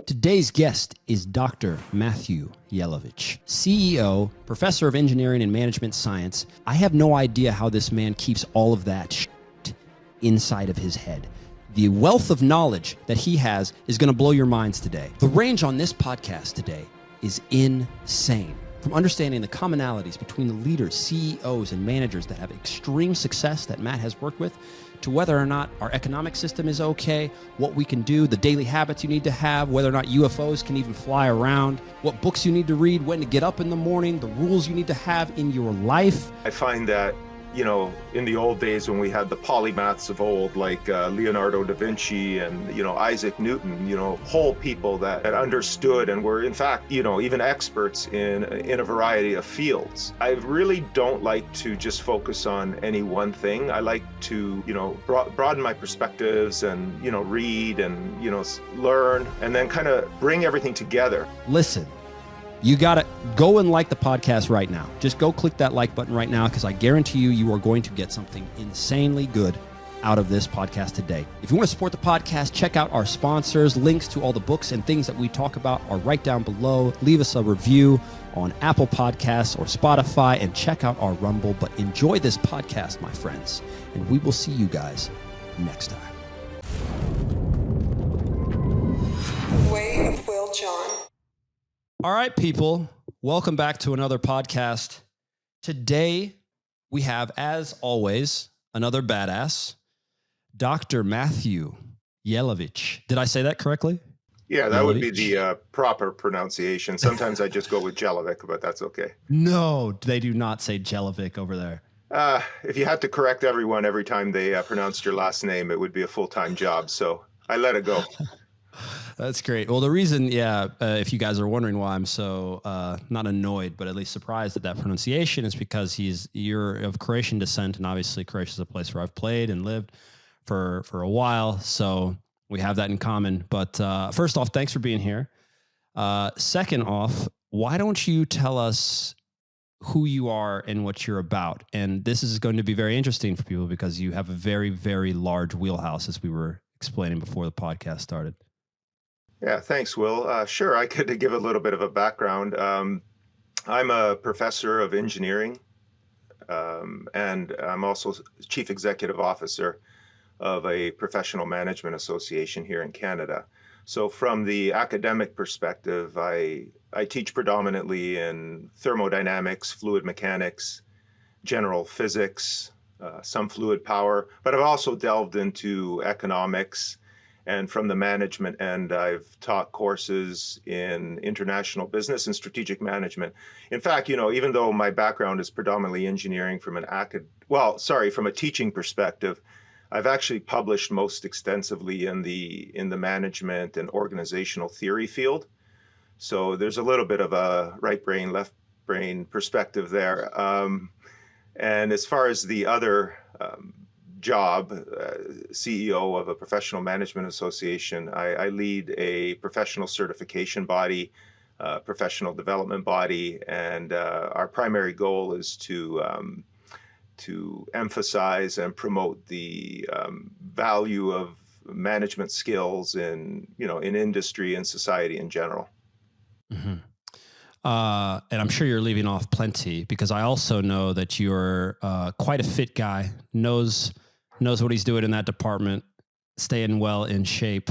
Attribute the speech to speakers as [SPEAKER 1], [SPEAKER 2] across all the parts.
[SPEAKER 1] Today's guest is Dr. Matthew Jelavic, CEO, Professor of Engineering and Management Science. I have no idea how this man keeps all of that shit inside of his head. The wealth of knowledge that he has is going to blow your minds today. The range on this podcast today is insane. From understanding the commonalities between the leaders, CEOs, and managers that have extreme success that Matt has worked with, to whether or not our economic system is okay, what we can do, the daily habits you need to have, whether or not UFOs can even fly around, what books you need to read, when to get up in the morning, the rules you need to have in your life.
[SPEAKER 2] I find that, you know, in the old days when we had the polymaths of old, like Leonardo da Vinci and, Isaac Newton, whole people that understood and were, in fact, even experts in a variety of fields. I really don't like to just focus on any one thing. I like to, broaden my perspectives and, read and, learn and then kind of bring everything together.
[SPEAKER 1] Listen. You got to go and like the podcast right now. Just go click that like button right now because I guarantee you are going to get something insanely good out of this podcast today. If you want to support the podcast, check out our sponsors. Links to all the books and things that we talk about are right down below. Leave us a review on Apple Podcasts or Spotify and check out our Rumble. But enjoy this podcast, my friends, and we will see you guys next time.
[SPEAKER 3] 𝗦𝘂𝗀𝗀𝗀𝗀𝗀𝗀𝗀𝗀𝗀𝗀𝗀𝗀😓
[SPEAKER 1] All right, people, welcome back to another podcast. Today, we have, as always, another badass, Dr. Matthew Jelavic. Did I say that correctly?
[SPEAKER 2] Yeah, that would be the proper pronunciation. Sometimes I just go with Jelavic, but that's okay.
[SPEAKER 1] No, they do not say Jelavic over there.
[SPEAKER 2] If you had to correct everyone every time they pronounced your last name, it would be a full-time job, so I let it go.
[SPEAKER 1] That's great. Well, the reason, if you guys are wondering why I'm so not annoyed, but at least surprised at that pronunciation is because you're of Croatian descent, and obviously Croatia is a place where I've played and lived for a while, so we have that in common. But first off, thanks for being here. Second off, why don't you tell us who you are and what you're about? And this is going to be very interesting for people because you have a very, very large wheelhouse, as we were explaining before the podcast started.
[SPEAKER 2] Yeah, thanks, Will. Sure, I could give a little bit of a background. I'm a professor of engineering, and I'm also chief executive officer of a professional management association here in Canada. So from the academic perspective, I teach predominantly in thermodynamics, fluid mechanics, general physics, some fluid power, but I've also delved into economics. And from the management end, I've taught courses in international business and strategic management. In fact, even though my background is predominantly engineering from a teaching perspective, I've actually published most extensively in the management and organizational theory field. So there's a little bit of a right brain, left brain perspective there. And as far as the other job, CEO of a professional management association, I lead a professional certification body, professional development body, and our primary goal is to emphasize and promote the value of management skills in industry and society in general.
[SPEAKER 1] Mm-hmm. And I'm sure you're leaving off plenty because I also know that you're quite a fit guy, knows what he's doing in that department, staying well in shape.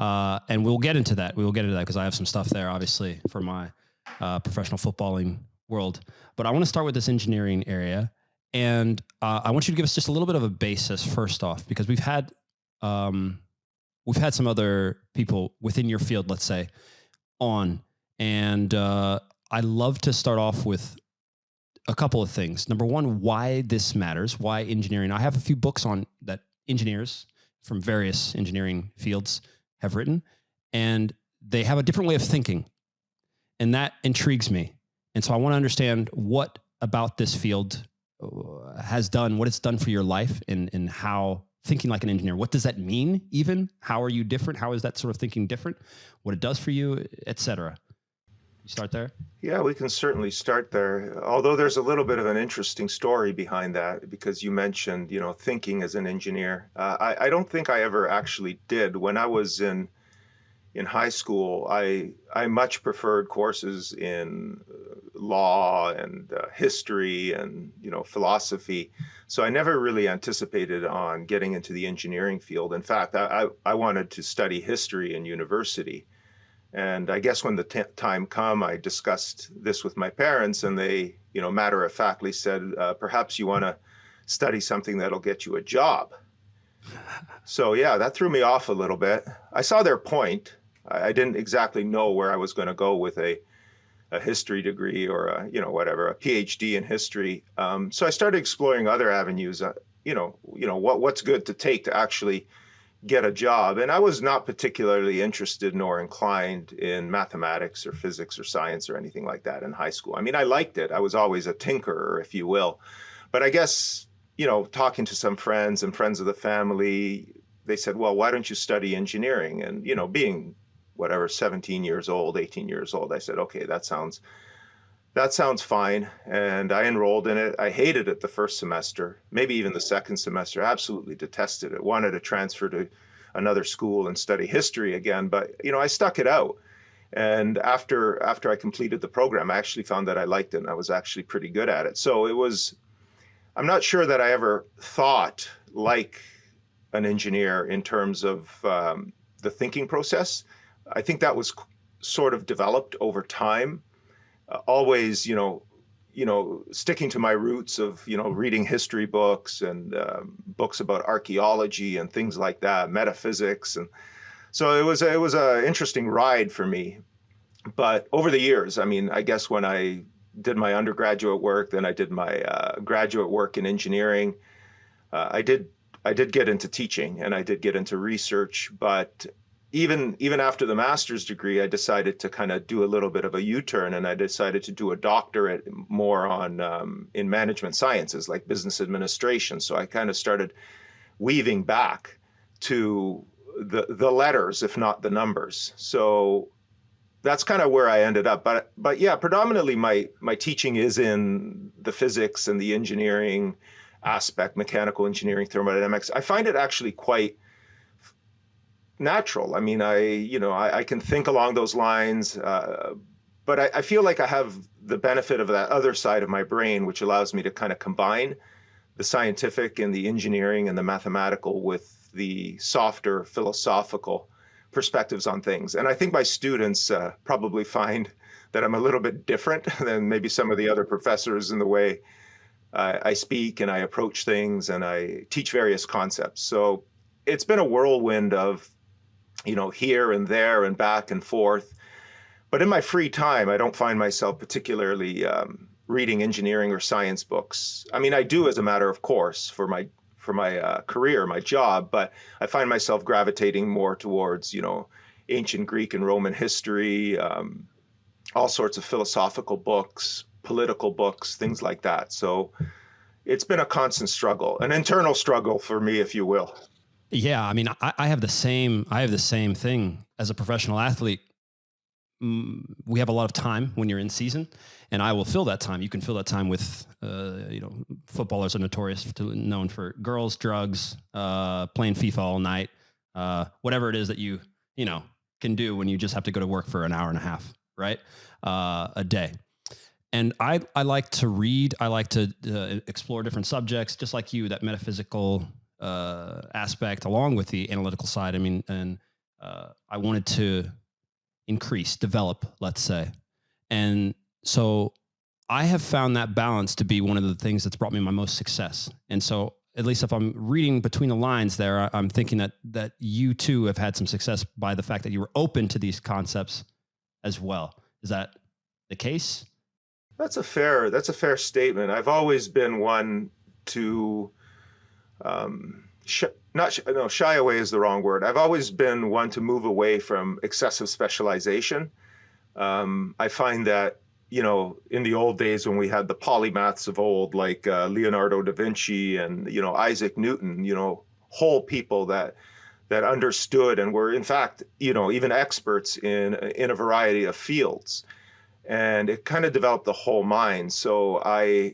[SPEAKER 1] And we'll get into that. We will get into that because I have some stuff there, obviously, for my professional footballing world. But I want to start with this engineering area. And I want you to give us just a little bit of a basis first off, because we've had some other people within your field, let's say, on. And I love to start off with a couple of things. Number one, why this matters, why engineering. I have a few books on that engineers from various engineering fields have written, and they have a different way of thinking. And that intrigues me. And so I want to understand what about this field has done, what it's done for your life, and how thinking like an engineer, what does that mean even? How are you different? How is that sort of thinking different? What it does for you, et cetera. You start there?
[SPEAKER 2] Yeah, we can certainly start there. Although there's a little bit of an interesting story behind that, because you mentioned, thinking as an engineer. I don't think I ever actually did. When I was in in high school, I much preferred courses in law and history and, philosophy. So I never really anticipated on getting into the engineering field. In fact, I wanted to study history in university. And I guess when the time come, I discussed this with my parents, and they, matter of factly said, perhaps you want to study something that'll get you a job. So yeah, that threw me off a little bit. I saw their point. I didn't exactly know where I was going to go with a history degree or a PhD in history. So I started exploring other avenues. What's good to take to actually get a job. And I was not particularly interested nor inclined in mathematics or physics or science or anything like that in high school. I mean, I liked it. I was always a tinkerer, if you will. But I guess, talking to some friends and friends of the family, they said, well, why don't you study engineering? And, being 17 years old, 18 years old, I said, okay, that sounds fine. And I enrolled in it. I hated it the first semester, maybe even the second semester. Absolutely detested it. Wanted to transfer to another school and study history again. But, I stuck it out. And after I completed the program, I actually found that I liked it and I was actually pretty good at it. So I'm not sure that I ever thought like an engineer in terms of the thinking process. I think that was sort of developed over time. Always, sticking to my roots of, reading history books and books about archaeology and things like that, metaphysics. And so it was an interesting ride for me. But over the years, I mean, I guess when I did my undergraduate work, then I did my graduate work in engineering. I did get into teaching and I did get into research, but even after the master's degree, I decided to kind of do a little bit of a U-turn, and I decided to do a doctorate more on in management sciences, like business administration. So I kind of started weaving back to the letters, if not the numbers. So that's kind of where I ended up. But yeah, predominantly my teaching is in the physics and the engineering aspect, mechanical engineering, thermodynamics. I find it actually quite natural. I mean, I can think along those lines, but I feel like I have the benefit of that other side of my brain, which allows me to kind of combine the scientific and the engineering and the mathematical with the softer philosophical perspectives on things. And I think my students probably find that I'm a little bit different than maybe some of the other professors in the way I speak and I approach things and I teach various concepts. So it's been a whirlwind of here and there and back and forth. But in my free time, I don't find myself particularly reading engineering or science books. I mean, I do as a matter of course for my career, my job, but I find myself gravitating more towards, ancient Greek and Roman history, all sorts of philosophical books, political books, things like that. So it's been a constant struggle, an internal struggle for me, if you will.
[SPEAKER 1] Yeah, I mean, I have the same thing as a professional athlete. We have a lot of time when you're in season, and I will fill that time. You can fill that time with, footballers are known for girls, drugs, playing FIFA all night, whatever it is that you can do when you just have to go to work for an hour and a half, right, a day. And I like to read. I like to explore different subjects, just like you, that metaphysical aspect along with the analytical side. I mean, and I wanted to develop, let's say. And so I have found that balance to be one of the things that's brought me my most success. And so at least if I'm reading between the lines there, I'm thinking that you too have had some success by the fact that you were open to these concepts as well. Is that the case?
[SPEAKER 2] That's a fair statement. I've always been one to shy away is the wrong word. I've always been one to move away from excessive specialization. I find that, in the old days when we had the polymaths of old, like Leonardo da Vinci and, Isaac Newton, whole people that understood and were in fact, even experts in a variety of fields. And it kind of developed the whole mind. So I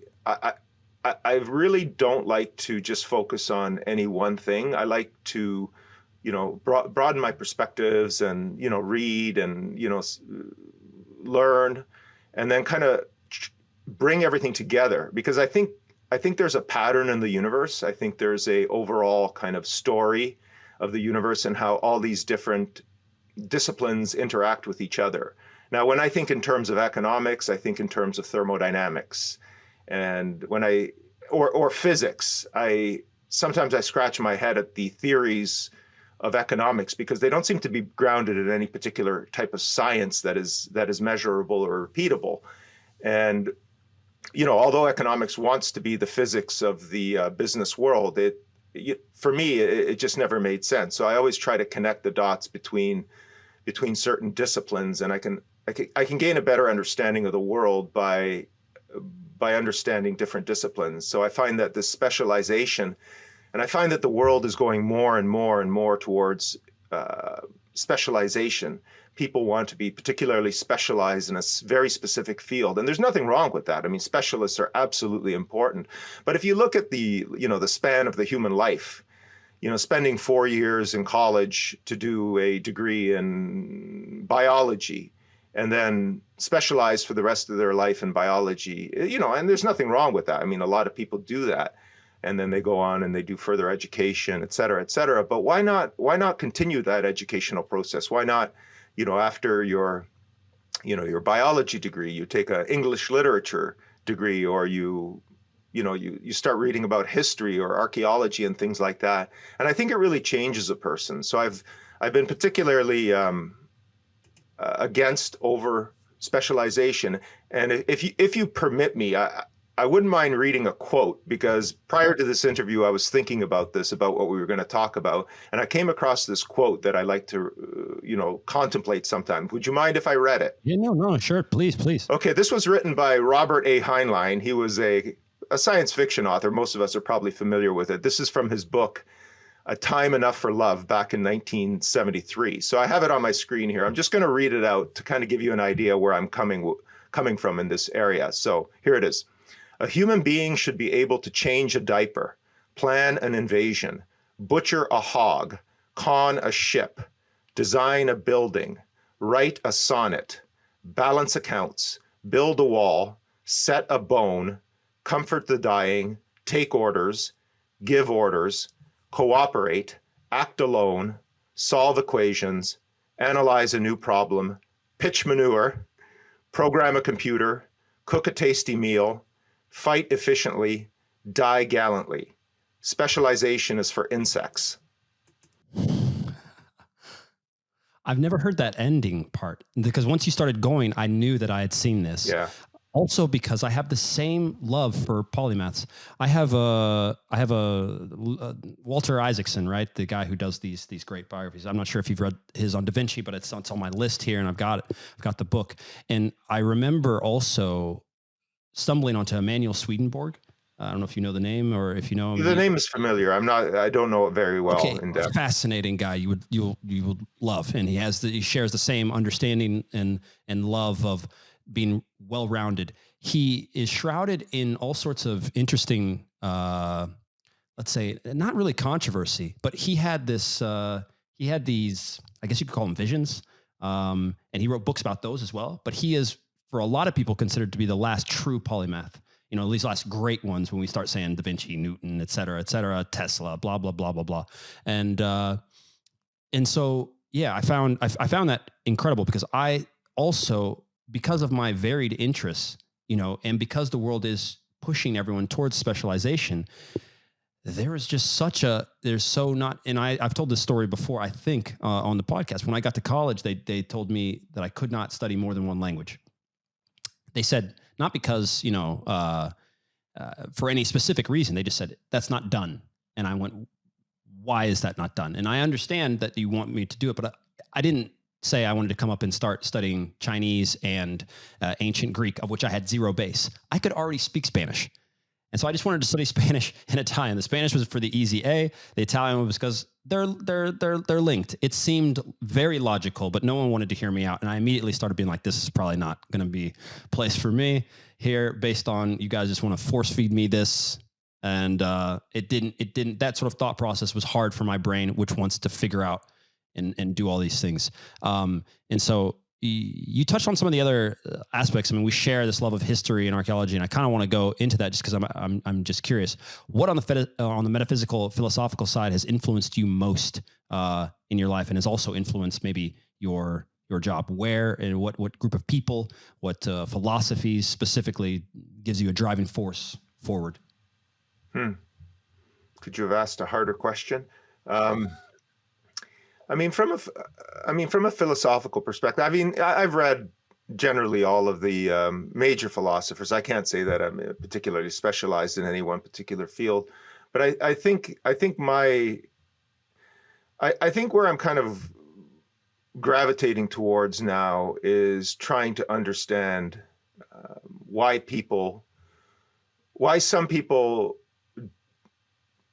[SPEAKER 2] really don't like to just focus on any one thing. I like to broaden my perspectives and, read and, learn, and then kind of bring everything together, because I think there's a pattern in the universe. I think there's a overall kind of story of the universe and how all these different disciplines interact with each other. Now, when I think in terms of economics, I think in terms of thermodynamics. And or physics, sometimes I scratch my head at the theories of economics, because they don't seem to be grounded in any particular type of science that is measurable or repeatable. And, although economics wants to be the physics of the business world, for me, it just never made sense. So I always try to connect the dots between certain disciplines, and I can gain a better understanding of the world by understanding different disciplines. So I find that this specialization, and I find that the world is going more and more and more towards specialization. People want to be particularly specialized in a very specific field, and there's nothing wrong with that. I mean, specialists are absolutely important. But if you look at the span of the human life, spending 4 years in college to do a degree in biology, and then specialize for the rest of their life in biology, and there's nothing wrong with that. I mean, a lot of people do that, and then they go on and they do further education, et cetera, et cetera. But why not continue that educational process? Why not, after your biology degree, you take an English literature degree, or you start reading about history or archaeology and things like that. And I think it really changes a person. So I've been particularly against over specialization. And if you permit me, I wouldn't mind reading a quote, because prior to this interview, I was thinking about what we were going to talk about. And I came across this quote that I like to, contemplate sometimes. Would you mind if I read it?
[SPEAKER 1] Yeah, no, sure. Please.
[SPEAKER 2] Okay. This was written by Robert A. Heinlein. He was a science fiction author. Most of us are probably familiar with it. This is from his book, A Time Enough for Love, back in 1973. So I have it on my screen here. I'm just going to read it out to kind of give you an idea where I'm coming from in this area. So here it is. A human being should be able to change a diaper, plan an invasion, butcher a hog, con a ship, design a building, write a sonnet, balance accounts, build a wall, set a bone, comfort the dying, take orders, give orders, cooperate, act alone, solve equations, analyze a new problem, pitch manure, program a computer, cook a tasty meal, fight efficiently, die gallantly. Specialization is for insects.
[SPEAKER 1] I've never heard that ending part, because once you started going, I knew that I had seen this.
[SPEAKER 2] Yeah.
[SPEAKER 1] Also, because I have the same love for polymaths. I have Walter Isaacson, right? The guy who does these great biographies. I'm not sure if you've read his on 𝗏𝗏𝗏, but it's on my list here, and I've got the book. And I remember also stumbling onto 𝗓𝗡𝗎𝗓. I don't know if you know the name, or if you know him.
[SPEAKER 2] The name is familiar. I don't know it very well.
[SPEAKER 1] Okay,
[SPEAKER 2] in depth.
[SPEAKER 1] Fascinating guy. You would love, and he shares the same understanding and love of being well-rounded. He is shrouded in all sorts of interesting, let's say, not really controversy, but he had these, I guess you could call them visions, and he wrote books about those as well. But he is, for a lot of people, considered to be the last true polymath. These last great ones, when we start saying Da Vinci, Newton, et cetera, Tesla, blah, blah, blah, blah, blah. And so, yeah, I found that incredible, because I also, because of my varied interests, and because the world is pushing everyone towards specialization, there is just and I've told this story before, I think, on the podcast. When I got to college, they told me that I could not study more than one language. They said, not because, for any specific reason, they just said, that's not done. And I went, why is that not done? And I understand that you want me to do it, but I didn't say I wanted to come up and start studying Chinese and ancient Greek, of which I had zero base. I could already speak Spanish. And so I just wanted to study Spanish and Italian. The Spanish was for the easy A. The Italian was because they're linked. It seemed very logical, but no one wanted to hear me out. And I immediately started being like, this is probably not going to be a place for me here, based on you guys just want to force feed me this and it didn't. That sort of thought process was hard for my brain, which wants to figure out and do all these things. And so you touched on some of the other aspects. I mean, we share this love of history and archaeology, and I kind of want to go into that just because I'm just curious. What on the metaphysical, philosophical side has influenced you most in your life, and has also influenced maybe your job? Where and what group of people, what philosophies specifically gives you a driving force forward?
[SPEAKER 2] Could you have asked a harder question? I mean, from a philosophical perspective, I mean, I've read generally all of the major philosophers. I can't say that I'm particularly specialized in any one particular field, but I think where I'm kind of gravitating towards now is trying to understand why some people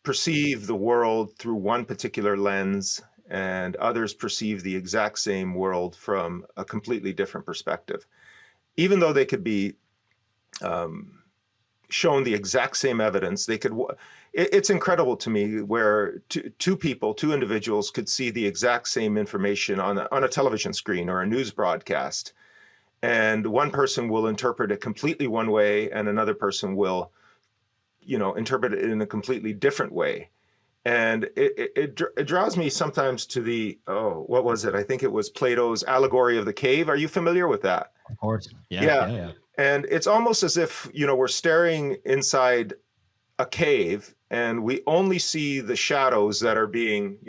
[SPEAKER 2] perceive the world through one particular lens and others perceive the exact same world from a completely different perspective. Even though they could be shown the exact same evidence, it's incredible to me where two individuals could see the exact same information on a television screen or a news broadcast. And one person will interpret it completely one way and another person will, interpret it in a completely different way. And it draws me sometimes to what was it? I think it was Plato's allegory of the cave. Are you familiar with that?
[SPEAKER 1] Of course. Yeah.
[SPEAKER 2] And it's almost as if, we're staring inside a cave and we only see the shadows that are being,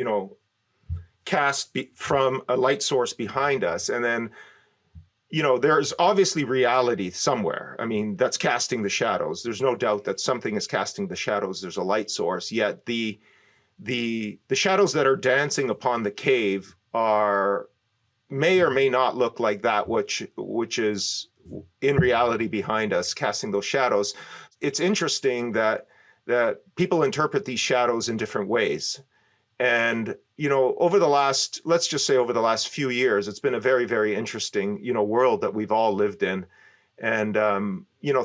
[SPEAKER 2] cast from a light source behind us. And then, there's obviously reality somewhere. I mean, that's casting the shadows. There's no doubt that something is casting the shadows. There's a light source, yet the shadows that are dancing upon the cave may or may not look like that which is in reality behind us, casting those shadows. It's interesting that people interpret these shadows in different ways. And, let's just say over the last few years, it's been a very, very interesting, world that we've all lived in. And,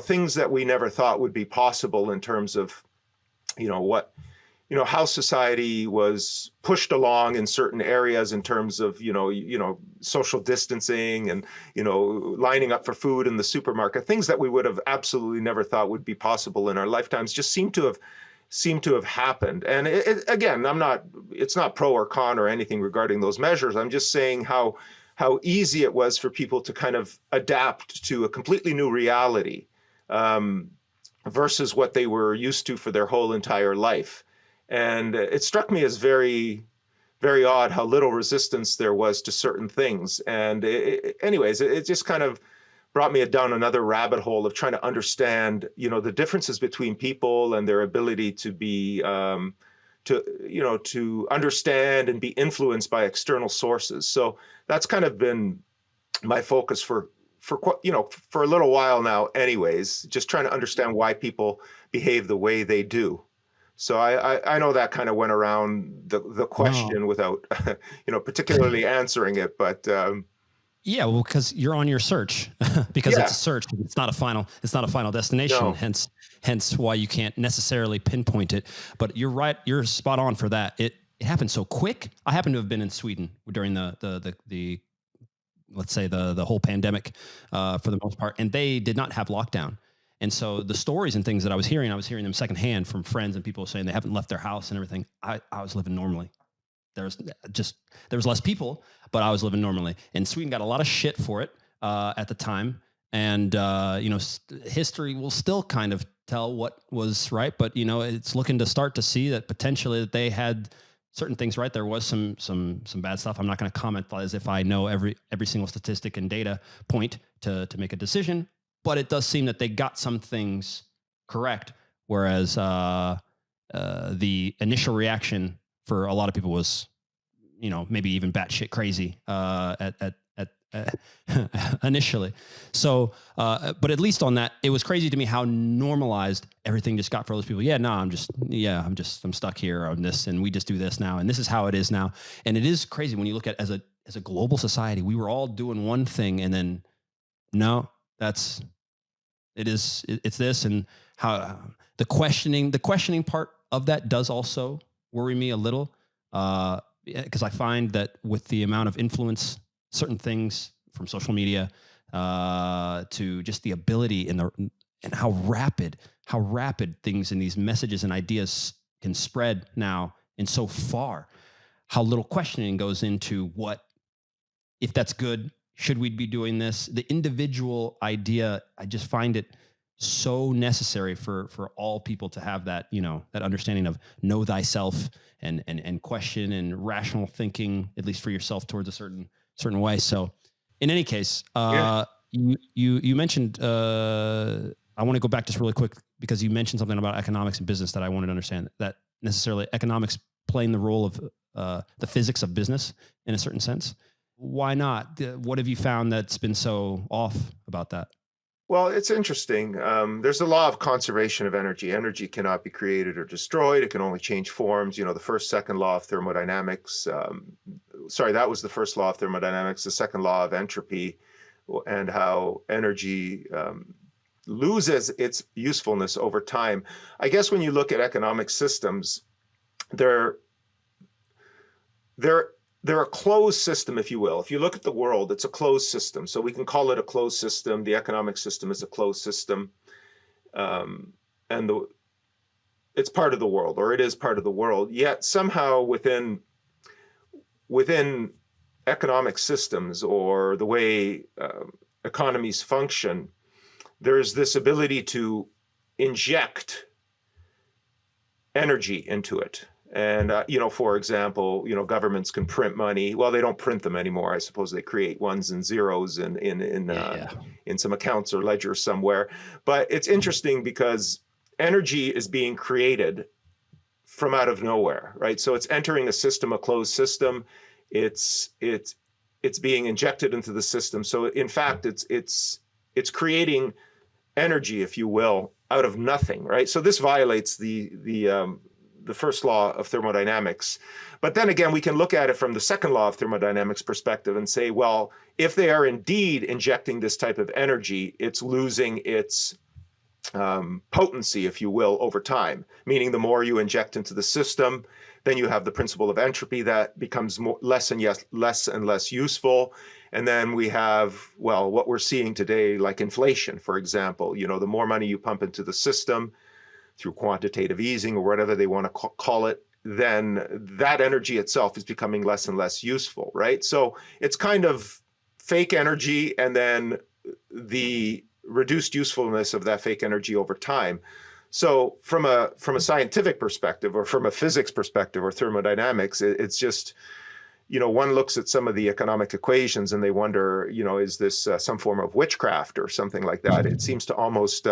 [SPEAKER 2] things that we never thought would be possible in terms of, how society was pushed along in certain areas in terms of, social distancing and, lining up for food in the supermarket, things that we would have absolutely never thought would be possible in our lifetimes just seem to have happened. And again, it's not pro or con or anything regarding those measures. I'm just saying how easy it was for people to kind of adapt to a completely new reality versus what they were used to for their whole entire life. And it struck me as very, very odd how little resistance there was to certain things. And anyways, it just kind of brought me down another rabbit hole of trying to understand, the differences between people and their ability to be, to understand and be influenced by external sources. So that's kind of been my focus for a little while now anyways, just trying to understand why people behave the way they do. So I know that kind of went around the question without, particularly answering it, but
[SPEAKER 1] yeah, well, because you're on your search, because it's a search. It's not a final destination.
[SPEAKER 2] No.
[SPEAKER 1] Hence why you can't necessarily pinpoint it. But you're right. You're spot on for that. It happened so quick. I happen to have been in Sweden during the let's say the whole pandemic for the most part, and they did not have lockdown. And so the stories and things that I was hearing them secondhand from friends and people saying they haven't left their house and everything. I was living normally. There was less people, but I was living normally. And Sweden got a lot of shit for it at the time. And, history will still kind of tell what was right. But, it's looking to start to see that potentially that they had certain things right. There was some bad stuff. I'm not going to comment as if I know every single statistic and data point to make a decision. But it does seem that they got some things correct, whereas the initial reaction for a lot of people was, maybe even batshit crazy initially. So, but at least on that, it was crazy to me how normalized everything just got for those people. Yeah, no, I'm stuck here on this, and we just do this now, and this is how it is now. And it is crazy when you look at as a global society, we were all doing one thing, and then no. It's this, and how The questioning part of that does also worry me a little, because I find that with the amount of influence, certain things from social media to just the ability and how rapid things and these messages and ideas can spread now and so far, how little questioning goes into what, if that's good, should we be doing this? The individual idea, I just find it so necessary for all people to have that, that understanding of know thyself and question and rational thinking, at least for yourself, towards a certain way. So in any case, you mentioned, I want to go back just really quick because you mentioned something about economics and business that I wanted to understand, that necessarily economics playing the role of the physics of business in a certain sense. Why not? What have you found that's been so off about that?
[SPEAKER 2] Well, it's interesting. There's a law of conservation of energy. Energy cannot be created or destroyed. It can only change forms. The second law of thermodynamics. That was the first law of thermodynamics. The second law of entropy, and how energy loses its usefulness over time. I guess when you look at economic systems, they're a closed system, if you will. If you look at the world, it's a closed system. So we can call it a closed system. The economic system is a closed system. And it's part of the world, or it is part of the world. Yet somehow within economic systems, or the way economies function, there's this ability to inject energy into it. And, for example, governments can print money. Well, they don't print them anymore. I suppose they create ones and zeros in some accounts or ledgers somewhere. But it's interesting because energy is being created from out of nowhere, right? So it's entering a system, a closed system. It's being injected into the system. So in fact, it's creating energy, if you will, out of nothing, right? So this violates the first law of thermodynamics. But then again, we can look at it from the second law of thermodynamics perspective and say, well, if they are indeed injecting this type of energy, it's losing its potency, if you will, over time. Meaning the more you inject into the system, then you have the principle of entropy that becomes less and less useful. And then we have, well, what we're seeing today, like inflation, for example. The more money you pump into the system through quantitative easing or whatever they want to call it, then that energy itself is becoming less and less useful, right? So it's kind of fake energy, and then the reduced usefulness of that fake energy over time. So from a scientific perspective, or from a physics perspective, or thermodynamics, it's just, one looks at some of the economic equations and they wonder, is this some form of witchcraft or something like that? It seems to almost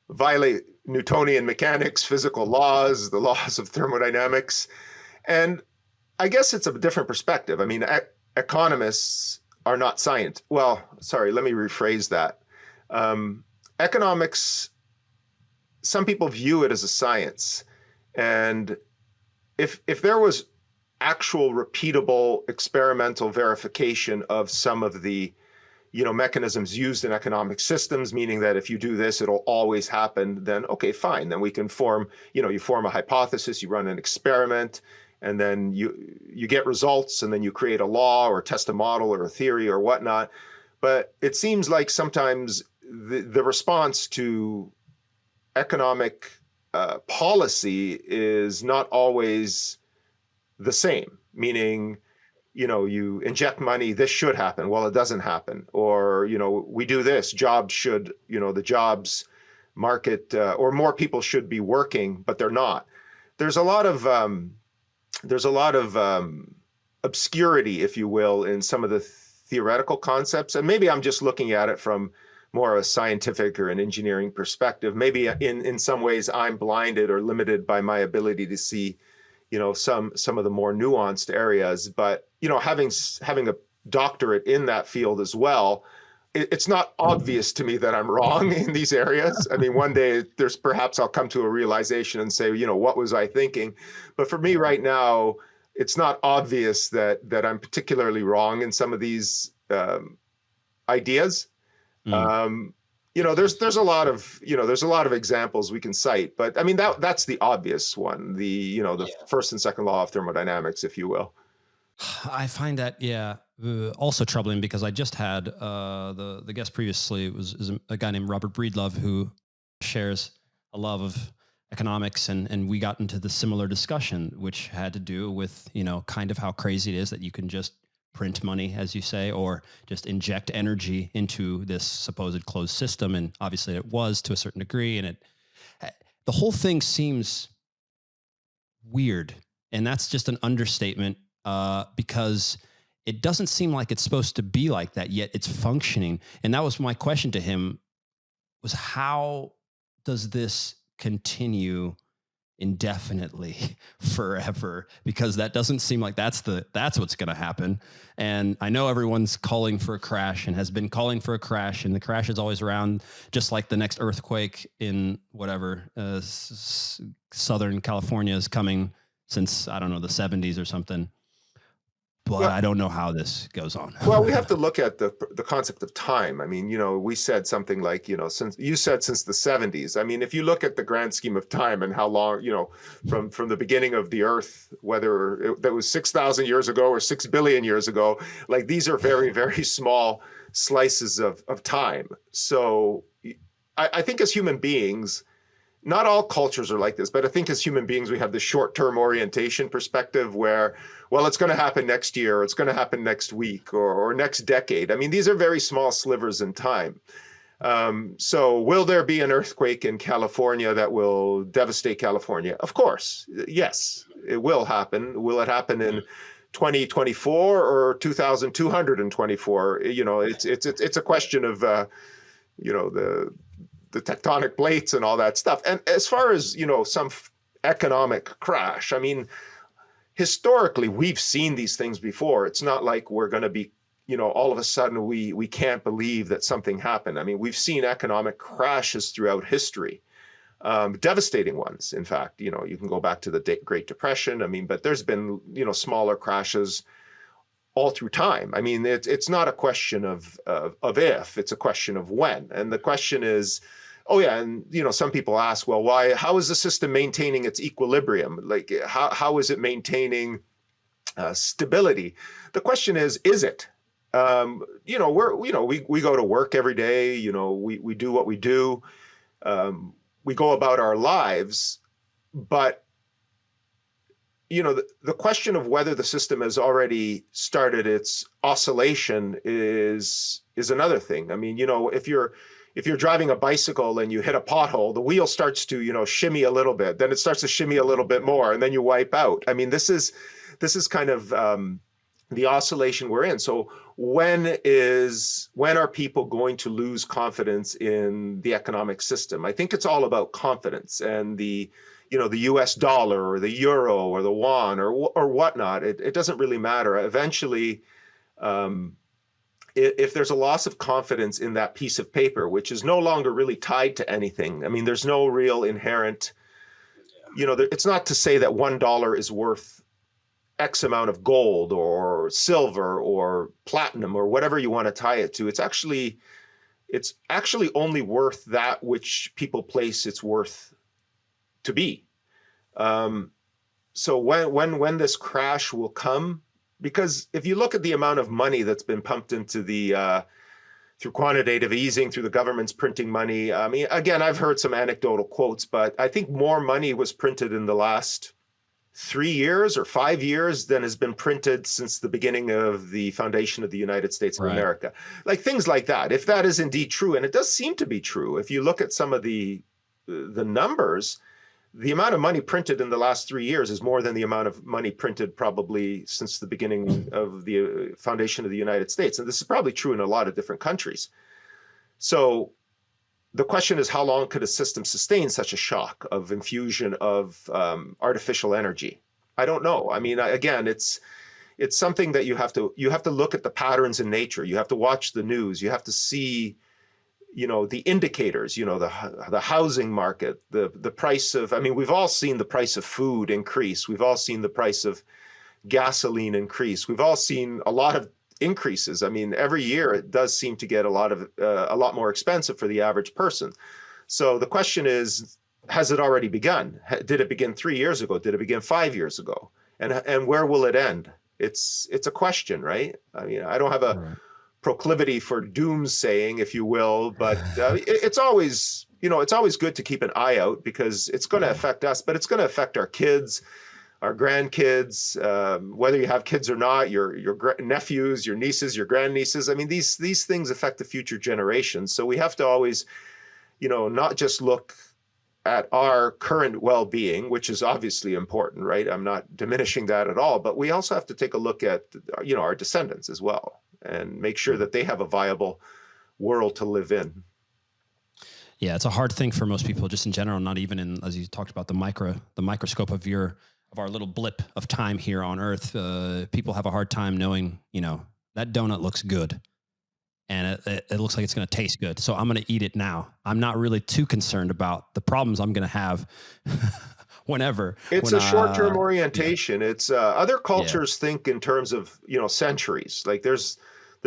[SPEAKER 2] violate Newtonian mechanics, physical laws, the laws of thermodynamics. And I guess it's a different perspective. I mean, economists are not science. Well, sorry, let me rephrase that. Economics, some people view it as a science. And if there was actual repeatable experimental verification of some of the mechanisms used in economic systems, meaning that if you do this, it'll always happen, then okay, fine. Then we can form, you form a hypothesis, you run an experiment, and then you get results, and then you create a law or test a model or a theory or whatnot. But it seems like sometimes the response to economic policy is not always the same, meaning, you inject money, this should happen. Well, it doesn't happen. Or, we do this, jobs should, the jobs market, or more people should be working, but they're not. There's a lot of obscurity, if you will, in some of the theoretical concepts. And maybe I'm just looking at it from more of a scientific or an engineering perspective. Maybe in some ways I'm blinded or limited by my ability to see some of the more nuanced areas. But having a doctorate in that field as well, it's not obvious to me that I'm wrong in these areas. I mean, one day perhaps I'll come to a realization and say, what was I thinking? But for me right now, it's not obvious that I'm particularly wrong in some of these ideas. there's a lot of, there's a lot of examples we can cite, but I mean, that's the obvious one, the first and second law of thermodynamics, if you will.
[SPEAKER 1] I find that, also troubling, because I just had the guest previously is a guy named Robert Breedlove, who shares a love of economics, and we got into the similar discussion, which had to do with, kind of how crazy it is that you can just print money, as you say, or just inject energy into this supposed closed system. And obviously it was to a certain degree, and the whole thing seems weird. And that's just an understatement, because it doesn't seem like it's supposed to be like that, yet it's functioning. And that was my question to him, was how does this continue indefinitely, forever? Because that doesn't seem like that's what's going to happen. And I know everyone's calling for a crash and has been calling for a crash, and the crash is always around, just like the next earthquake in whatever, Southern California is coming since, I don't know, the 70s or something. But I don't know how this goes on.
[SPEAKER 2] Well, we have to look at the concept of time. I mean, we said something like, since the 70s. I mean, if you look at the grand scheme of time and how long, from the beginning of the Earth, whether that was 6,000 years ago or 6 billion years ago, like these are very, very small slices of time. So I think as human beings, not all cultures are like this, but I think as human beings, we have this short-term orientation perspective where, well, it's going to happen next year, or it's going to happen next week, or next decade. I mean, these are very small slivers in time. So will there be an earthquake in California that will devastate California? Of course, yes, it will happen. Will it happen in 2024 or 2224? It's a question of, the tectonic plates and all that stuff. And as far as, some economic crash, I mean, historically, we've seen these things before. It's not like we're going to be, all of a sudden we can't believe that something happened. I mean, we've seen economic crashes throughout history, devastating ones. In fact, you can go back to the Great Depression. I mean, but there's been, smaller crashes all through time. I mean, it's not a question of if, it's a question of when. And the question is, and some people ask, well, why? How is the system maintaining its equilibrium? Like, how is it maintaining stability? The question is it? We go to work every day. We do what we do. We go about our lives, but the question of whether the system has already started its oscillation is another thing. I mean, if you're driving a bicycle and you hit a pothole, the wheel starts to, shimmy a little bit, then it starts to shimmy a little bit more, and then you wipe out. I mean, this is kind of the oscillation we're in. So when are people going to lose confidence in the economic system? I think it's all about confidence, and the US dollar or the euro or the yuan or whatnot. It doesn't really matter. Eventually, if there's a loss of confidence in that piece of paper, which is no longer really tied to anything, I mean, there's no real inherent, it's not to say that $1 is worth X amount of gold or silver or platinum or whatever you want to tie it to. It's actually only worth that which people place its worth to be. So when this crash will come, because if you look at the amount of money that's been pumped into through quantitative easing, through the government's printing money, I mean, again, I've heard some anecdotal quotes, but I think more money was printed in the last 3 years or 5 years than has been printed since the beginning of the foundation of the United States of America. Like things like that. If that is indeed true, and it does seem to be true, if you look at some of the numbers, the amount of money printed in the last 3 years is more than the amount of money printed probably since the beginning of the foundation of the United States. And this is probably true in a lot of different countries. So the question is, how long could a system sustain such a shock of infusion of artificial energy? I don't know. I mean, again, it's something that you have to look at the patterns in nature. You have to watch the news. You have to see the indicators, the housing market, the price of, I mean, we've all seen the price of food increase. We've all seen the price of gasoline increase. We've all seen a lot of increases. I mean, every year it does seem to get a lot more expensive for the average person. So the question is, has it already begun? Did it begin 3 years ago? Did it begin 5 years ago? And where will it end? It's a question, right? I mean, I don't have a proclivity for doomsaying, if you will, but it's always, it's always good to keep an eye out, because it's going to affect us, but it's going to affect our kids, our grandkids, whether you have kids or not, your nephews, your nieces, your grandnieces. I mean, these things affect the future generations. So we have to always, not just look at our current well-being, which is obviously important, right? I'm not diminishing that at all, but we also have to take a look at, our descendants as well, and make sure that they have a viable world to live in.
[SPEAKER 1] Yeah, it's a hard thing for most people, just in general, not even in, as you talked about, the microscope of our little blip of time here on Earth. People have a hard time knowing, that donut looks good, and it looks like it's going to taste good, so I'm going to eat it now. I'm not really too concerned about the problems I'm going to have whenever.
[SPEAKER 2] It's a short-term orientation. It's other cultures think in terms of, centuries. Like there's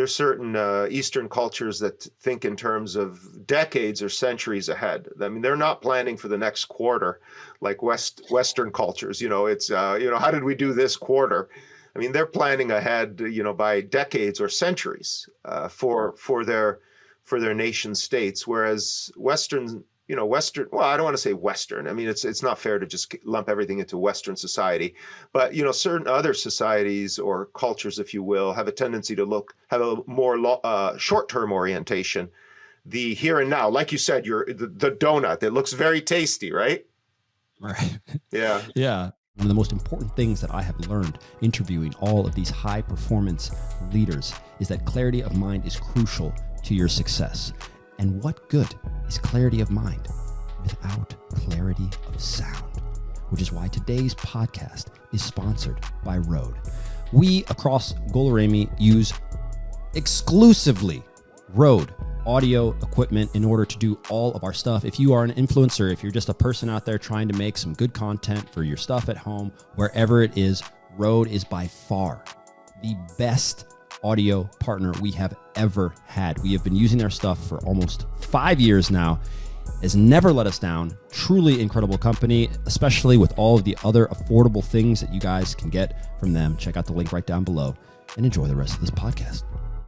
[SPEAKER 2] certain Eastern cultures that think in terms of decades or centuries ahead. I mean, they're not planning for the next quarter like Western cultures. It's, how did we do this quarter? I mean, they're planning ahead, by decades or centuries for their nation states, whereas Western, well, I don't want to say Western. I mean, it's not fair to just lump everything into Western society, but, certain other societies or cultures, if you will, have a tendency to have a more short-term orientation, the here and now. Like you said, the donut, it looks very tasty, right?
[SPEAKER 1] Right.
[SPEAKER 2] Yeah.
[SPEAKER 1] Yeah. One of the most important things that I have learned interviewing all of these high performance leaders is that clarity of mind is crucial to your success. And what good is clarity of mind without clarity of sound? Which is why today's podcast is sponsored by Rode. We across 𝗂𝗯𝗰𝗀𝗀𝗃 use exclusively Rode audio equipment in order to do all of our stuff. If you are an influencer, if you're just a person out there trying to make some good content for your stuff at home, wherever it is, Rode is by far the best audio partner we have ever had. We have been using their stuff for almost 5 years now. Has never let us down. Truly incredible company, especially with all of the other affordable things that you guys can get from them. Check out the link right down below and enjoy the rest of this podcast.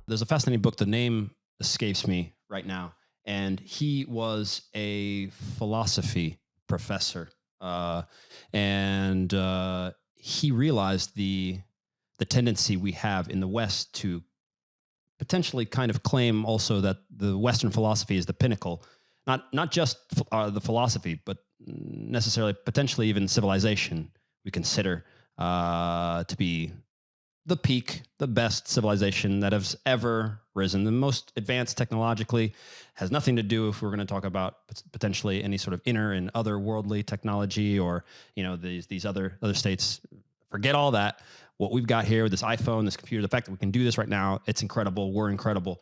[SPEAKER 1] There's a fascinating book. The name escapes me right now. And he was a philosophy professor. And he realized the tendency we have in the West to potentially kind of claim also that the Western philosophy is the pinnacle, not just the philosophy, but necessarily potentially even civilization we consider to be the peak, the best civilization that has ever risen, the most advanced technologically. Has nothing to do, if we're going to talk about potentially any sort of inner and otherworldly technology, or these other states. Forget all that. What we've got here with this iPhone, this computer, the fact that we can do this right now, it's incredible. We're incredible.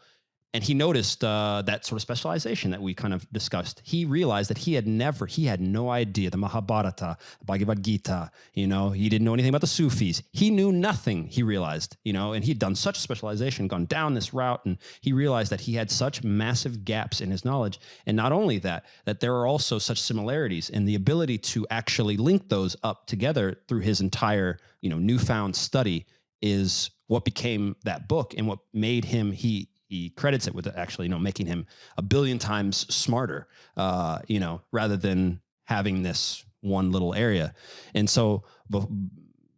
[SPEAKER 1] And he noticed that sort of specialization that we kind of discussed. He realized that he had no idea the Mahabharata, Bhagavad Gita, he didn't know anything about the Sufis. He knew nothing, he realized, and he'd done such specialization, gone down this route, and he realized that he had such massive gaps in his knowledge. And not only that there are also such similarities, and the ability to actually link those up together through his entire, newfound study is what became that book, and what made him, he credits it with actually, making him a billion times smarter, rather than having this one little area. And so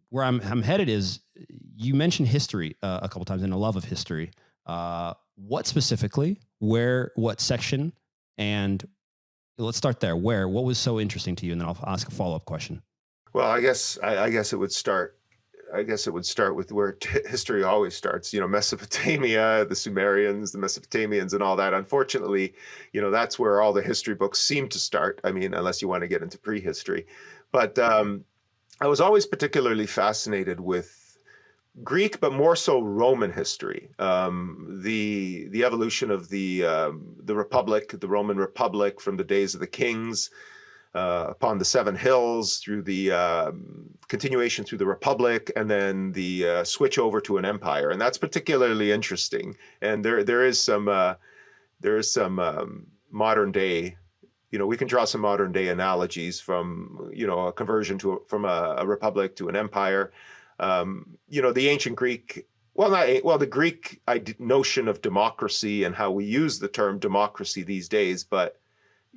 [SPEAKER 1] where I'm headed is, you mentioned history a couple times, and a love of history. What specifically, where, what section, and let's start there. What was so interesting to you? And then I'll ask a follow-up question.
[SPEAKER 2] Well, I guess it would start with where history always starts, Mesopotamia, the Sumerians, the Mesopotamians, and all that. Unfortunately, that's where all the history books seem to start. I mean, unless you want to get into prehistory. But I was always particularly fascinated with Greek, but more so Roman history. The evolution of the Republic, the Roman Republic, from the days of the kings, upon the Seven Hills, through the continuation through the Republic, and then the switch over to an empire. And that's particularly interesting. And there is some modern day, we can draw some modern day analogies from, a conversion from a republic to an empire. The ancient Greek, the Greek notion of democracy and how we use the term democracy these days, but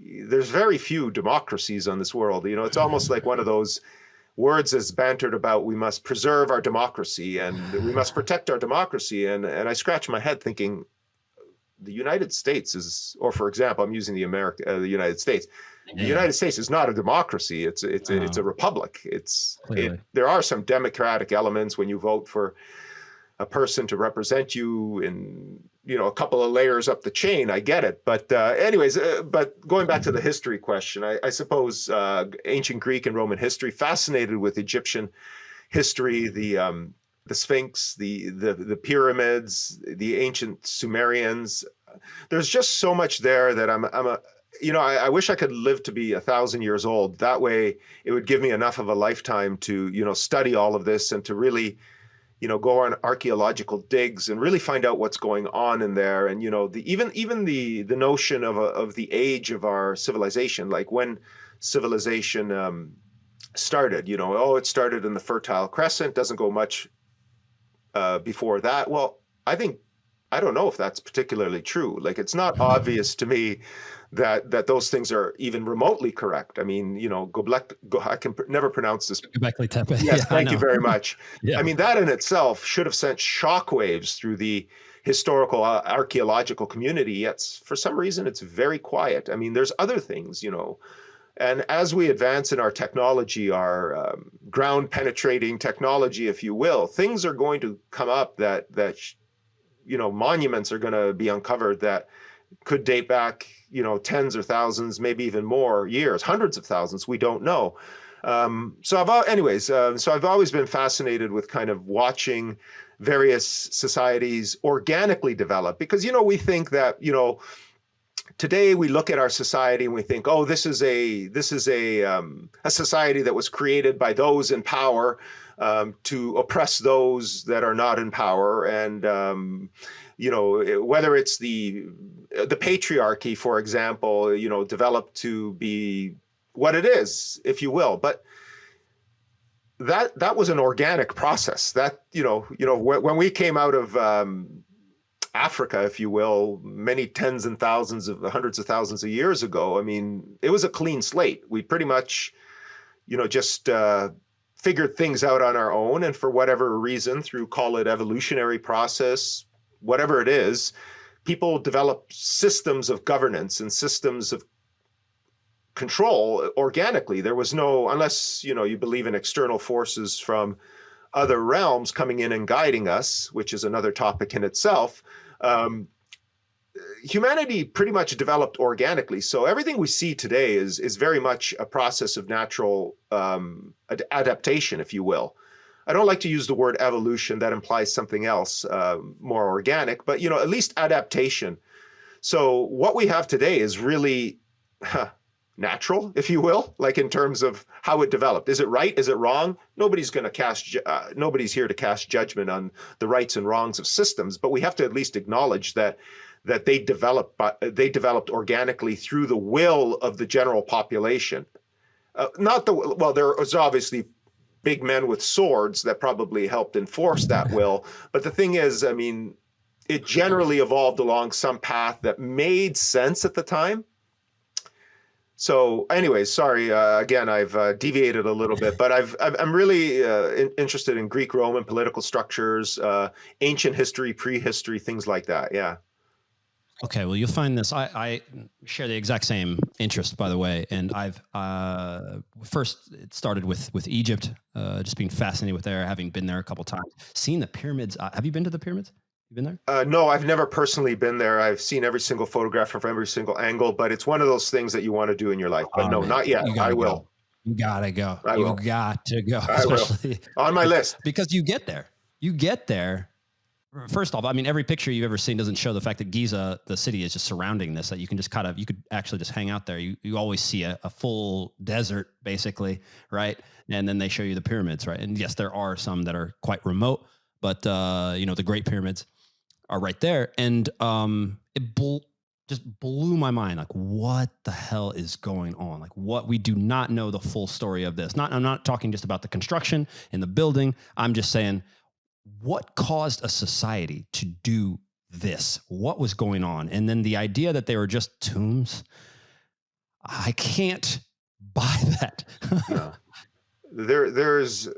[SPEAKER 2] there's very few democracies on this world. It's almost like one of those words that's bantered about, we must preserve our democracy and we must protect our democracy. And I scratch my head thinking, the United States is, or for example, I'm using the United States. The United States is not a democracy. It's a republic. There are some democratic elements when you vote for a person to represent you in, a couple of layers up the chain. I get it. But anyways, but going back to the history question, I suppose ancient Greek and Roman history, fascinated with Egyptian history, the Sphinx, the pyramids, the ancient Sumerians. There's just so much there that I wish I could live to be 1,000 years old. That way it would give me enough of a lifetime to, study all of this and to really, go on archaeological digs and really find out what's going on in there. And, even the notion of the age of our civilization, like when civilization started, it started in the Fertile Crescent, doesn't go much before that. Well, I don't know if that's particularly true. Like, it's not obvious to me that those things are even remotely correct. I mean, I can never pronounce this.
[SPEAKER 1] Göbekli Tepe.
[SPEAKER 2] Yes,
[SPEAKER 1] Yeah,
[SPEAKER 2] thank you very much.
[SPEAKER 1] Yeah.
[SPEAKER 2] I mean, that in itself should have sent shockwaves through the historical archaeological community, yet for some reason it's very quiet. I mean, there's other things, and as we advance in our technology, our ground penetrating technology, if you will, things are going to come up that monuments are going to be uncovered that could date back, tens or thousands, maybe even more years, hundreds of thousands. We don't know. So I've always been fascinated with kind of watching various societies organically develop, because, we think that, today we look at our society and we think, oh, this is a society that was created by those in power to oppress those that are not in power. And, whether it's the patriarchy, for example, developed to be what it is, if you will. But that was an organic process. That, when we came out of Africa, if you will, many tens and thousands of hundreds of thousands of years ago, I mean, it was a clean slate. We pretty much, just figured things out on our own. And for whatever reason, through, call it evolutionary process, whatever it is, people develop systems of governance and systems of control organically. There was no, unless, you believe in external forces from other realms coming in and guiding us, which is another topic in itself. Humanity pretty much developed organically. So everything we see today is very much a process of natural adaptation, if you will. I don't like to use the word evolution. That implies something else, more organic, but, at least adaptation. So what we have today is really natural, if you will, like in terms of how it developed. Is it right? Is it wrong? Nobody's here to cast judgment on the rights and wrongs of systems, but we have to at least acknowledge that they developed organically through the will of the general population. There was obviously big men with swords that probably helped enforce that will. But the thing is, I mean, it generally evolved along some path that made sense at the time. So anyways, sorry, again, I've deviated a little bit, but I'm really interested in Greek, Roman political structures, ancient history, prehistory, things like that. Yeah.
[SPEAKER 1] Okay, well, you'll find this. I share the exact same interest, by the way. And I've first it started with Egypt, just being fascinated with there, having been there a couple times, seen the pyramids. Have you been to the pyramids? You been there?
[SPEAKER 2] No, I've never personally been there. I've seen every single photograph from every single angle, but it's one of those things that you want to do in your life. But no, man, not yet. I will.
[SPEAKER 1] You gotta go.
[SPEAKER 2] You
[SPEAKER 1] got to go.
[SPEAKER 2] I will. On my list.
[SPEAKER 1] Because you get there. first off, I mean, every picture you've ever seen doesn't show the fact that Giza, the city, is just surrounding this, that you can just kind of, you could actually just hang out there. You always see a full desert, basically, right? And then they show you the pyramids, right? And yes, there are some that are quite remote, but the Great Pyramids are right there. And just blew my mind. Like, what the hell is going on? Like, what, we do not know the full story of this. I'm not talking just about the construction and the building. I'm just saying, what caused a society to do this? What was going on? And then the idea that they were just tombs, I can't buy that.
[SPEAKER 2] No. There's,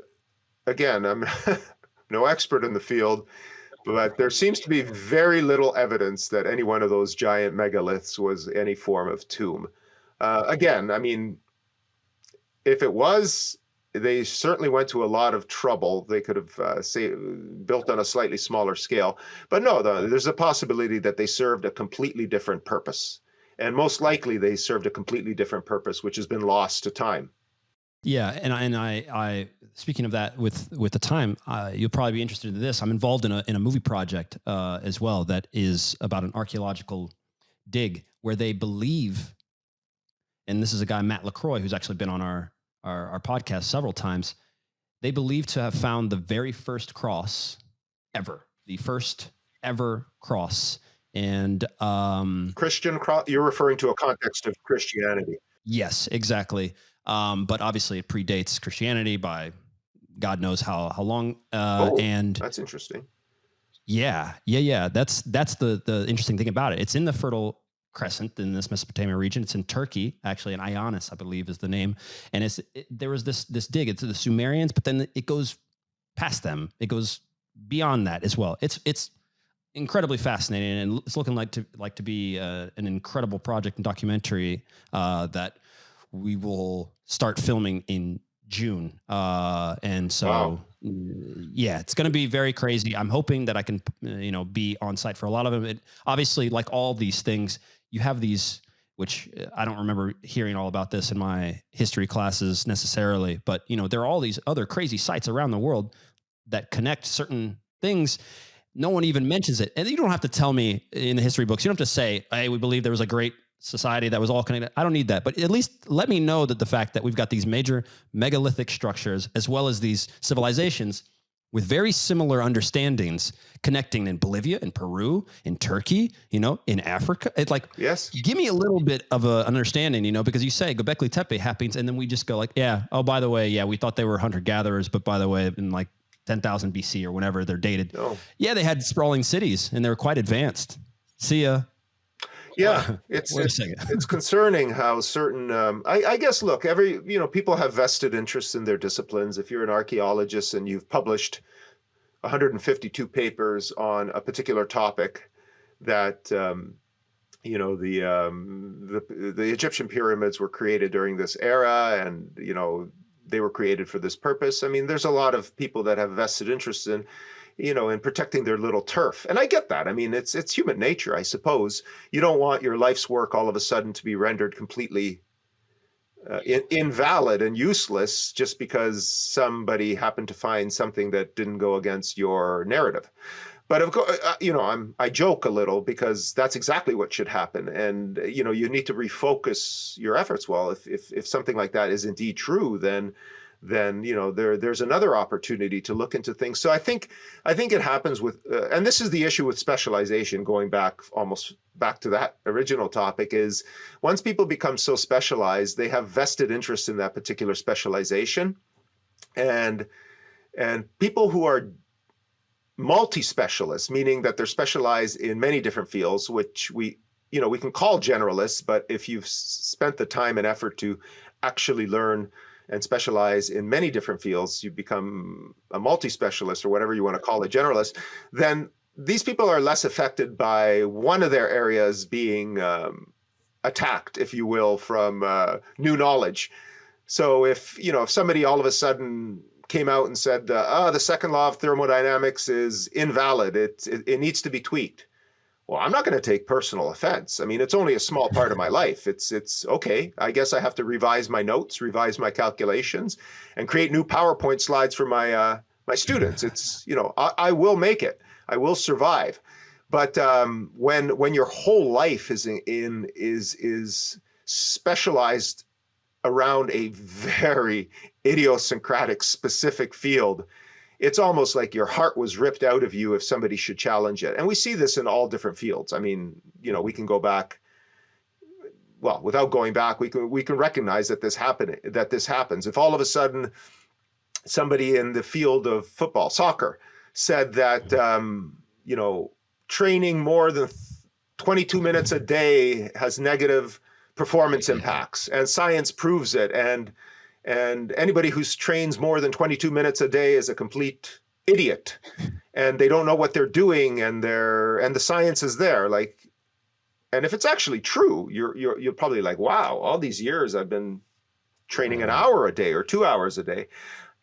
[SPEAKER 2] again, I'm no expert in the field, but there seems to be very little evidence that any one of those giant megaliths was any form of tomb. Again, I mean, if it was, they certainly went to a lot of trouble. They could have built on a slightly smaller scale. But no, there's a possibility that they served a completely different purpose. And most likely they served a completely different purpose, which has been lost to time.
[SPEAKER 1] Yeah, and I speaking of that, with the time, you'll probably be interested in this. I'm involved in a movie project as well that is about an archaeological dig where they believe, and this is a guy, Matt LaCroix, who's actually been on our podcast several times. They believe to have found the very first cross ever, the first ever cross. And
[SPEAKER 2] Christian cross, you're referring to a context of Christianity.
[SPEAKER 1] Yes, exactly. But obviously it predates Christianity by God knows how long. And
[SPEAKER 2] that's interesting.
[SPEAKER 1] Yeah. That's the interesting thing about it. It's in the Fertile Crescent in this Mesopotamia region. It's in Turkey, actually, in Ionis, I believe, is the name. And there was this dig. It's the Sumerians, but then it goes past them. It goes beyond that as well. It's incredibly fascinating, and it's looking like to be an incredible project and documentary that we will start filming in June. And so, wow. Yeah, it's going to be very crazy. I'm hoping that I can, be on site for a lot of them. Obviously, like all these things, you have these, which I don't remember hearing all about this in my history classes necessarily, but there are all these other crazy sites around the world that connect certain things. No one even mentions it. And you don't have to tell me in the history books. You don't have to say, hey, we believe there was a great society that was all connected. I don't need that. But at least let me know that the fact that we've got these major megalithic structures, as well as these civilizations with very similar understandings connecting in Bolivia, in Peru, in Turkey, in Africa. It's like, yes, give me a little bit of an understanding, because you say 𝗪𝗂𝗪𝗃 happens, and then we just go like, yeah, oh, by the way, yeah, we thought they were hunter-gatherers, but by the way, in like 10,000 BC or whenever they're dated. Oh. Yeah, they had sprawling cities and they were quite advanced. See ya.
[SPEAKER 2] Yeah, it's concerning how certain, I guess, look, people have vested interests in their disciplines. If you're an archaeologist and you've published 152 papers on a particular topic that, the Egyptian pyramids were created during this era and, they were created for this purpose. I mean, there's a lot of people that have vested interest in protecting their little turf. And I get that. I mean, it's human nature, I suppose. You don't want your life's work all of a sudden to be rendered completely invalid and useless just because somebody happened to find something that didn't go against your narrative. But of course, I joke a little because that's exactly what should happen. And, you need to refocus your efforts. Well, if something like that is indeed true, then there's another opportunity to look into things. So I think it happens with, and this is the issue with specialization, going almost back to that original topic, is once people become so specialized, they have vested interest in that particular specialization. And people who are multi-specialists, meaning that they're specialized in many different fields, which we can call generalists, but if you've spent the time and effort to actually learn and specialize in many different fields, you become a multi-specialist or whatever you want to call a generalist, then these people are less affected by one of their areas being attacked, if you will, from new knowledge. So if somebody all of a sudden came out and said, the second law of thermodynamics is invalid, it needs to be tweaked. Well, I'm not going to take personal offense. I mean, it's only a small part of my life. It's okay. I guess I have to revise my notes, revise my calculations, and create new PowerPoint slides for my my students. It's I will make it. I will survive. But when your whole life is specialized around a very idiosyncratic, specific field, it's almost like your heart was ripped out of you if somebody should challenge it. And we see this in all different fields. I mean, we can go back. Well, without going back, we can recognize that this happens. If all of a sudden somebody in the field of football, soccer, said that training more than 22 minutes a day has negative performance impacts, and science proves it, and anybody who trains more than 22 minutes a day is a complete idiot, and they don't know what they're doing, and the science is there. Like, and if it's actually true, you're probably like, wow, all these years I've been training an hour a day or 2 hours a day.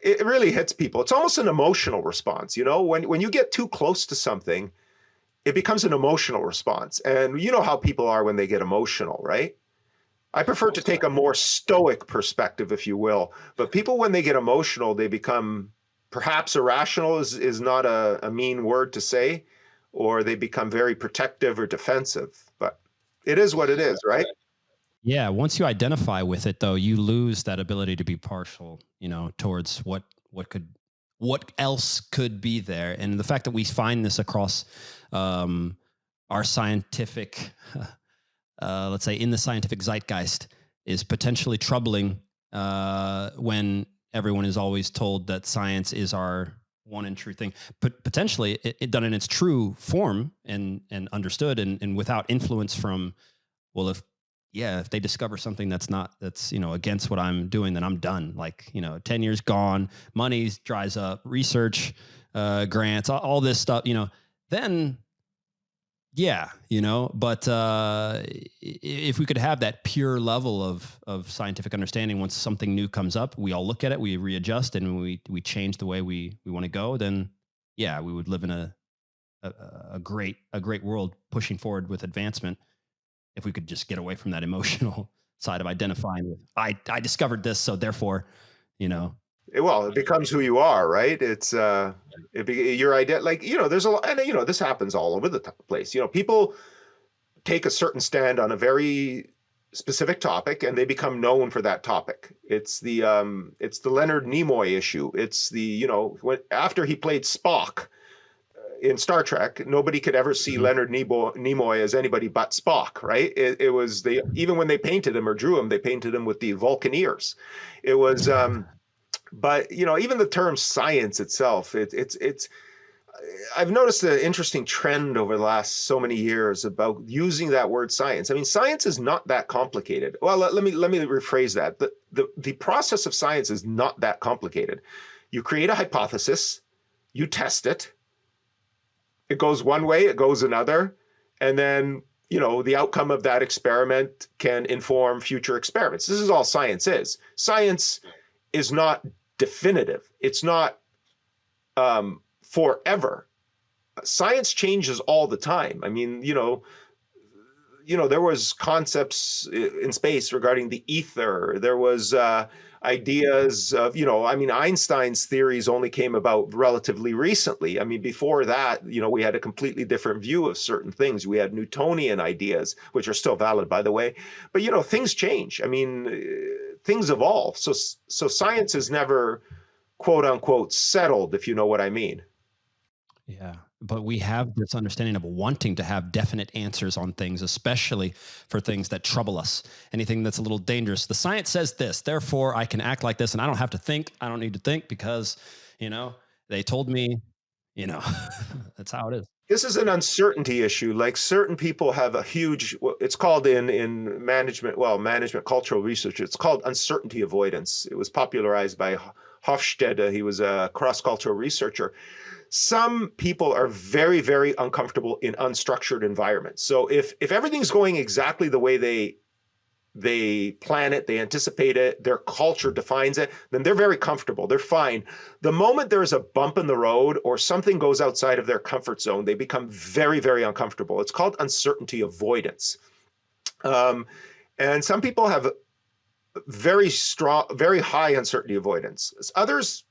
[SPEAKER 2] It really hits people. It's almost an emotional response. When you get too close to something, it becomes an emotional response. And you know how people are when they get emotional, right? I prefer to take a more stoic perspective, if you will. But people, when they get emotional, they become, perhaps irrational is not a mean word to say, or they become very protective or defensive. But it is what it is, right?
[SPEAKER 1] Yeah. Once you identify with it, though, you lose that ability to be partial, towards what else could be there. And the fact that we find this across our scientific, let's say, in the scientific zeitgeist, is potentially troubling when everyone is always told that science is our one and true thing. But potentially, it done in its true form and understood and without influence from, well, if they discover something that's against what I'm doing, then I'm done. Like, 10 years gone, money dries up, research, grants, all this stuff, then but if we could have that pure level of scientific understanding, once something new comes up, we all look at it, we readjust, and we change the way we want to go, then we would live in a great world pushing forward with advancement. If we could just get away from that emotional side of identifying with, I discovered this, so therefore,
[SPEAKER 2] Well, it becomes who you are, right? It's your idea. Like, there's a lot, and this happens all over the place. People take a certain stand on a very specific topic, and they become known for that topic. It's the Leonard Nimoy issue. It's after he played Spock in Star Trek, nobody could ever see Leonard Nimoy as anybody but Spock, right? It was even when they painted him or drew him, they painted him with the Vulcan ears. It was, but even the term science itself, it's. I've noticed an interesting trend over the last so many years about using that word science. I mean, science is not that complicated. Well, let me rephrase that. The process of science is not that complicated. You create a hypothesis, you test it. It goes one way, it goes another, and then the outcome of that experiment can inform future experiments. This is all science is. Science is not definitive. It's not forever. Science changes all the time. I mean, there was concepts in space regarding the ether. There was ideas of, Einstein's theories only came about relatively recently. I mean, before that, we had a completely different view of certain things. We had Newtonian ideas, which are still valid, by the way. But, things change. I mean, things evolve. So science is never, quote unquote, settled, if you know what I mean.
[SPEAKER 1] Yeah. But we have this understanding of wanting to have definite answers on things, especially for things that trouble us, anything that's a little dangerous. The science says this, therefore I can act like this, and I don't have to think. I don't need to think because, they told me, that's how it is.
[SPEAKER 2] This is an uncertainty issue. Like, certain people have a huge, it's called in management cultural research, it's called uncertainty avoidance. It was popularized by 𝗏𝗏𝗏𝗏. He was a cross-cultural researcher. Some people are very, very uncomfortable in unstructured environments. So if everything's going exactly the way they plan it, they anticipate it, their culture defines it, then they're very comfortable. They're fine. The moment there's a bump in the road or something goes outside of their comfort zone, they become very, very uncomfortable. It's called uncertainty avoidance. And some people have very strong, very high uncertainty avoidance. Others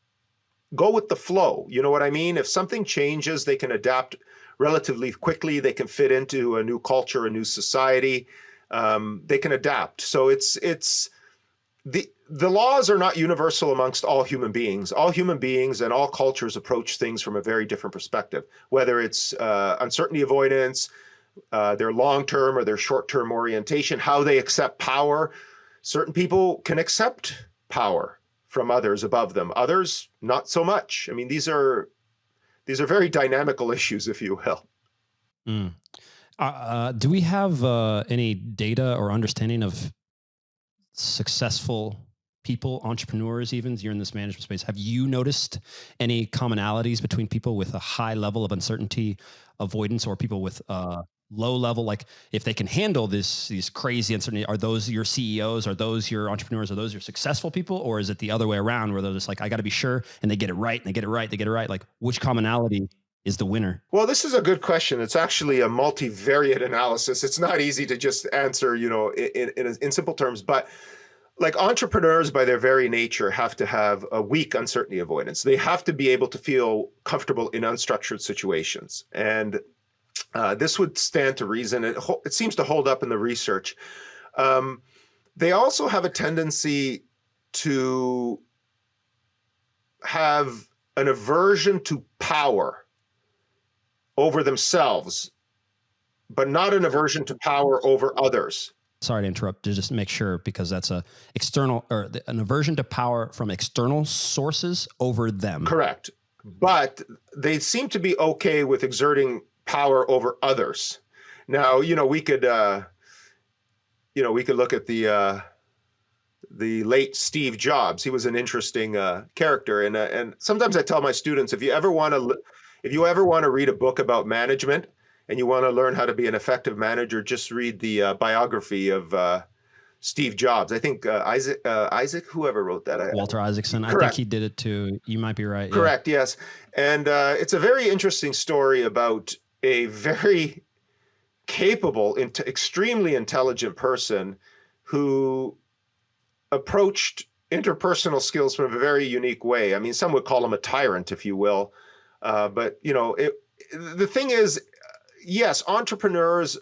[SPEAKER 2] go with the flow. You know what I mean? If something changes, they can adapt relatively quickly. They can fit into a new culture, a new society. They can adapt. So it's the laws are not universal amongst all human beings. All human beings and all cultures approach things from a very different perspective, whether it's uncertainty avoidance, their long-term or their short-term orientation, how they accept power. Certain people can accept power from others above them. Others, not so much. I mean, these are very dynamical issues, if you will.
[SPEAKER 1] Mm. Do we have any data or understanding of successful people, entrepreneurs, even you're in this management space? Have you noticed any commonalities between people with a high level of uncertainty avoidance or people with low level? Like if they can handle these crazy uncertainty, are those your CEOs? Are those your entrepreneurs? Are those your successful people? Or is it the other way around where they're just like, I got to be sure, and they get it right, and they get it right, they get it right? Like which commonality is the winner?
[SPEAKER 2] Well, this is a good question. It's actually a multivariate analysis. It's not easy to just answer, in simple terms, but like entrepreneurs by their very nature have to have a weak uncertainty avoidance. They have to be able to feel comfortable in unstructured situations. And this would stand to reason. It seems to hold up in the research. They also have a tendency to have an aversion to power over themselves, but not an aversion to power over others.
[SPEAKER 1] Sorry to interrupt, to just make sure, because that's an aversion to power from external sources over them.
[SPEAKER 2] Correct. But they seem to be okay with exerting power over others. Now, we could look at the late Steve Jobs. He was an interesting character, and sometimes I tell my students, if you ever want to read a book about management and you want to learn how to be an effective manager, just read the biography of Steve Jobs. I think Isaac, whoever wrote that.
[SPEAKER 1] Walter Isaacson. Correct. I think he did it too. You might be right.
[SPEAKER 2] Correct, yeah. Yes. And it's a very interesting story about a very capable, extremely intelligent person who approached interpersonal skills from a very unique way. I mean, some would call him a tyrant, if you will. But, the thing is, yes, entrepreneurs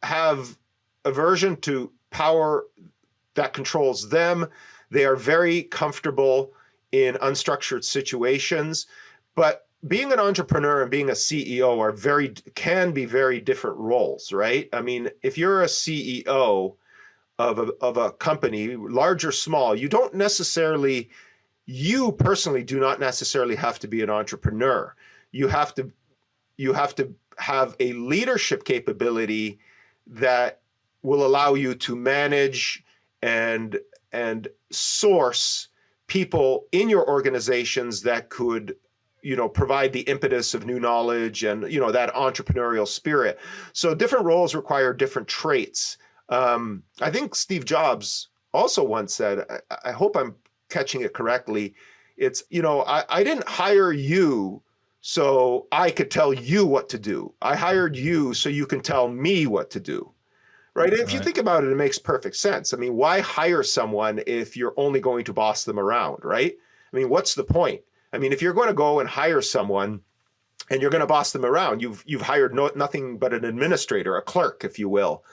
[SPEAKER 2] have aversion to power that controls them. They are very comfortable in unstructured situations. But being an entrepreneur and being a CEO can be very different roles, right? I mean, if you're a CEO of a company, large or small, you personally do not necessarily have to be an entrepreneur. You have to have a leadership capability that will allow you to manage and source people in your organizations that could, provide the impetus of new knowledge and, that entrepreneurial spirit. So different roles require different traits. I think Steve Jobs also once said, I hope I'm catching it correctly, it's, I didn't hire you so I could tell you what to do. I hired you so you can tell me what to do. Right? If you think about it, it makes perfect sense. I mean, why hire someone if you're only going to boss them around, right? I mean, what's the point? I mean, if you're going to go and hire someone and you're going to boss them around, you've hired nothing but an administrator, a clerk, if you will.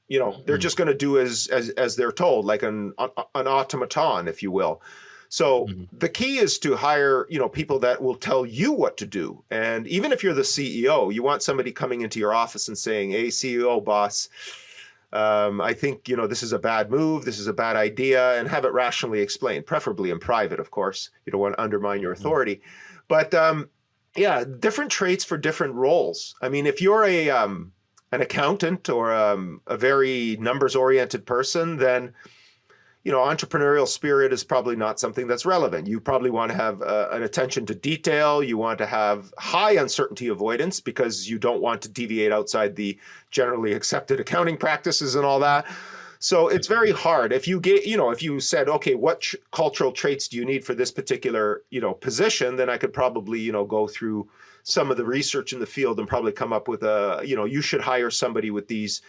[SPEAKER 2] They're just going to do as they're told, like an automaton, if you will. So the key is to hire, people that will tell you what to do. And even if you're the CEO, you want somebody coming into your office and saying, hey, CEO boss, I think, this is a bad move. This is a bad idea, and have it rationally explained, preferably in private, of course. You don't want to undermine your authority. But yeah, different traits for different roles. I mean, if you're an accountant or a very numbers-oriented person, then entrepreneurial spirit is probably not something that's relevant. You probably want to have an attention to detail. You want to have high uncertainty avoidance because you don't want to deviate outside the generally accepted accounting practices and all that. So it's very hard. If you if you said, okay, what cultural traits do you need for this particular, position, then I could probably, go through some of the research in the field and probably come up with you should hire somebody with these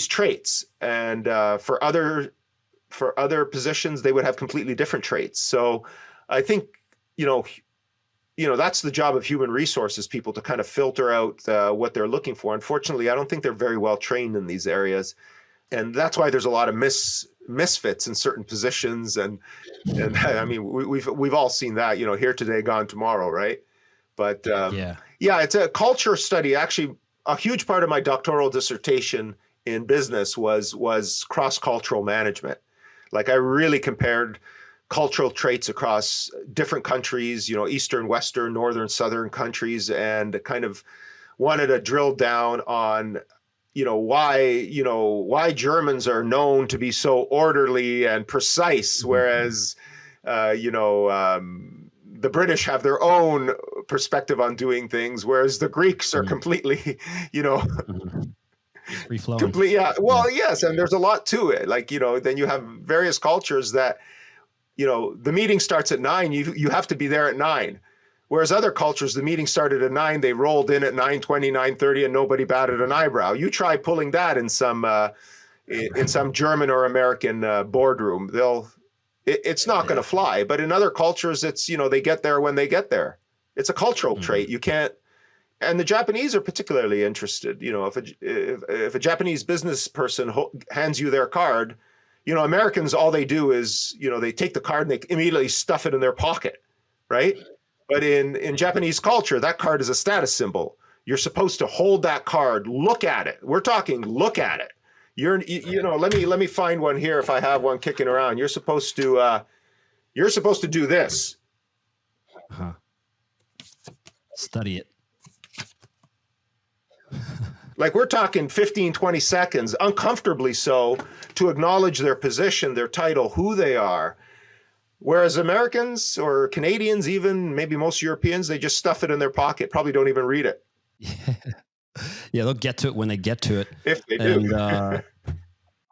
[SPEAKER 2] traits. And for other positions, they would have completely different traits. So I think, that's the job of human resources people to kind of filter out what they're looking for. Unfortunately, I don't think they're very well trained in these areas. And that's why there's a lot of misfits in certain positions. And I mean, we've all seen that, here today, gone tomorrow, right? But yeah, it's a culture study. Actually, a huge part of my doctoral dissertation in business was cross-cultural management. Like, I really compared cultural traits across different countries, Eastern, Western, Northern, Southern countries, and kind of wanted to drill down on, why Germans are known to be so orderly and precise, whereas, the British have their own perspective on doing things, whereas the Greeks are completely,
[SPEAKER 1] free flowing.
[SPEAKER 2] Complete, yeah. Well, yes, and there's a lot to it. Like, then you have various cultures that, the meeting starts at 9. You have to be there at 9. Whereas other cultures, the meeting started at 9. They rolled in at 9:20, 9:30, and nobody batted an eyebrow. You try pulling that in some German or American boardroom, it's not going to fly. But in other cultures, it's, they get there when they get there. It's a cultural trait. You can't. And the Japanese are particularly interested. If a Japanese business person hands you their card, Americans, all they do is, they take the card and they immediately stuff it in their pocket, right? But in Japanese culture, that card is a status symbol. You're supposed to hold that card, look at it. We're talking look at it. Let me find one here if I have one kicking around. You're supposed to do this.
[SPEAKER 1] Study it.
[SPEAKER 2] Like, we're talking 15, 20 seconds, uncomfortably so, to acknowledge their position, their title, who they are. Whereas Americans or Canadians, even maybe most Europeans, they just stuff it in their pocket, probably don't even read it.
[SPEAKER 1] Yeah, they'll get to it when they get to it.
[SPEAKER 2] If they do.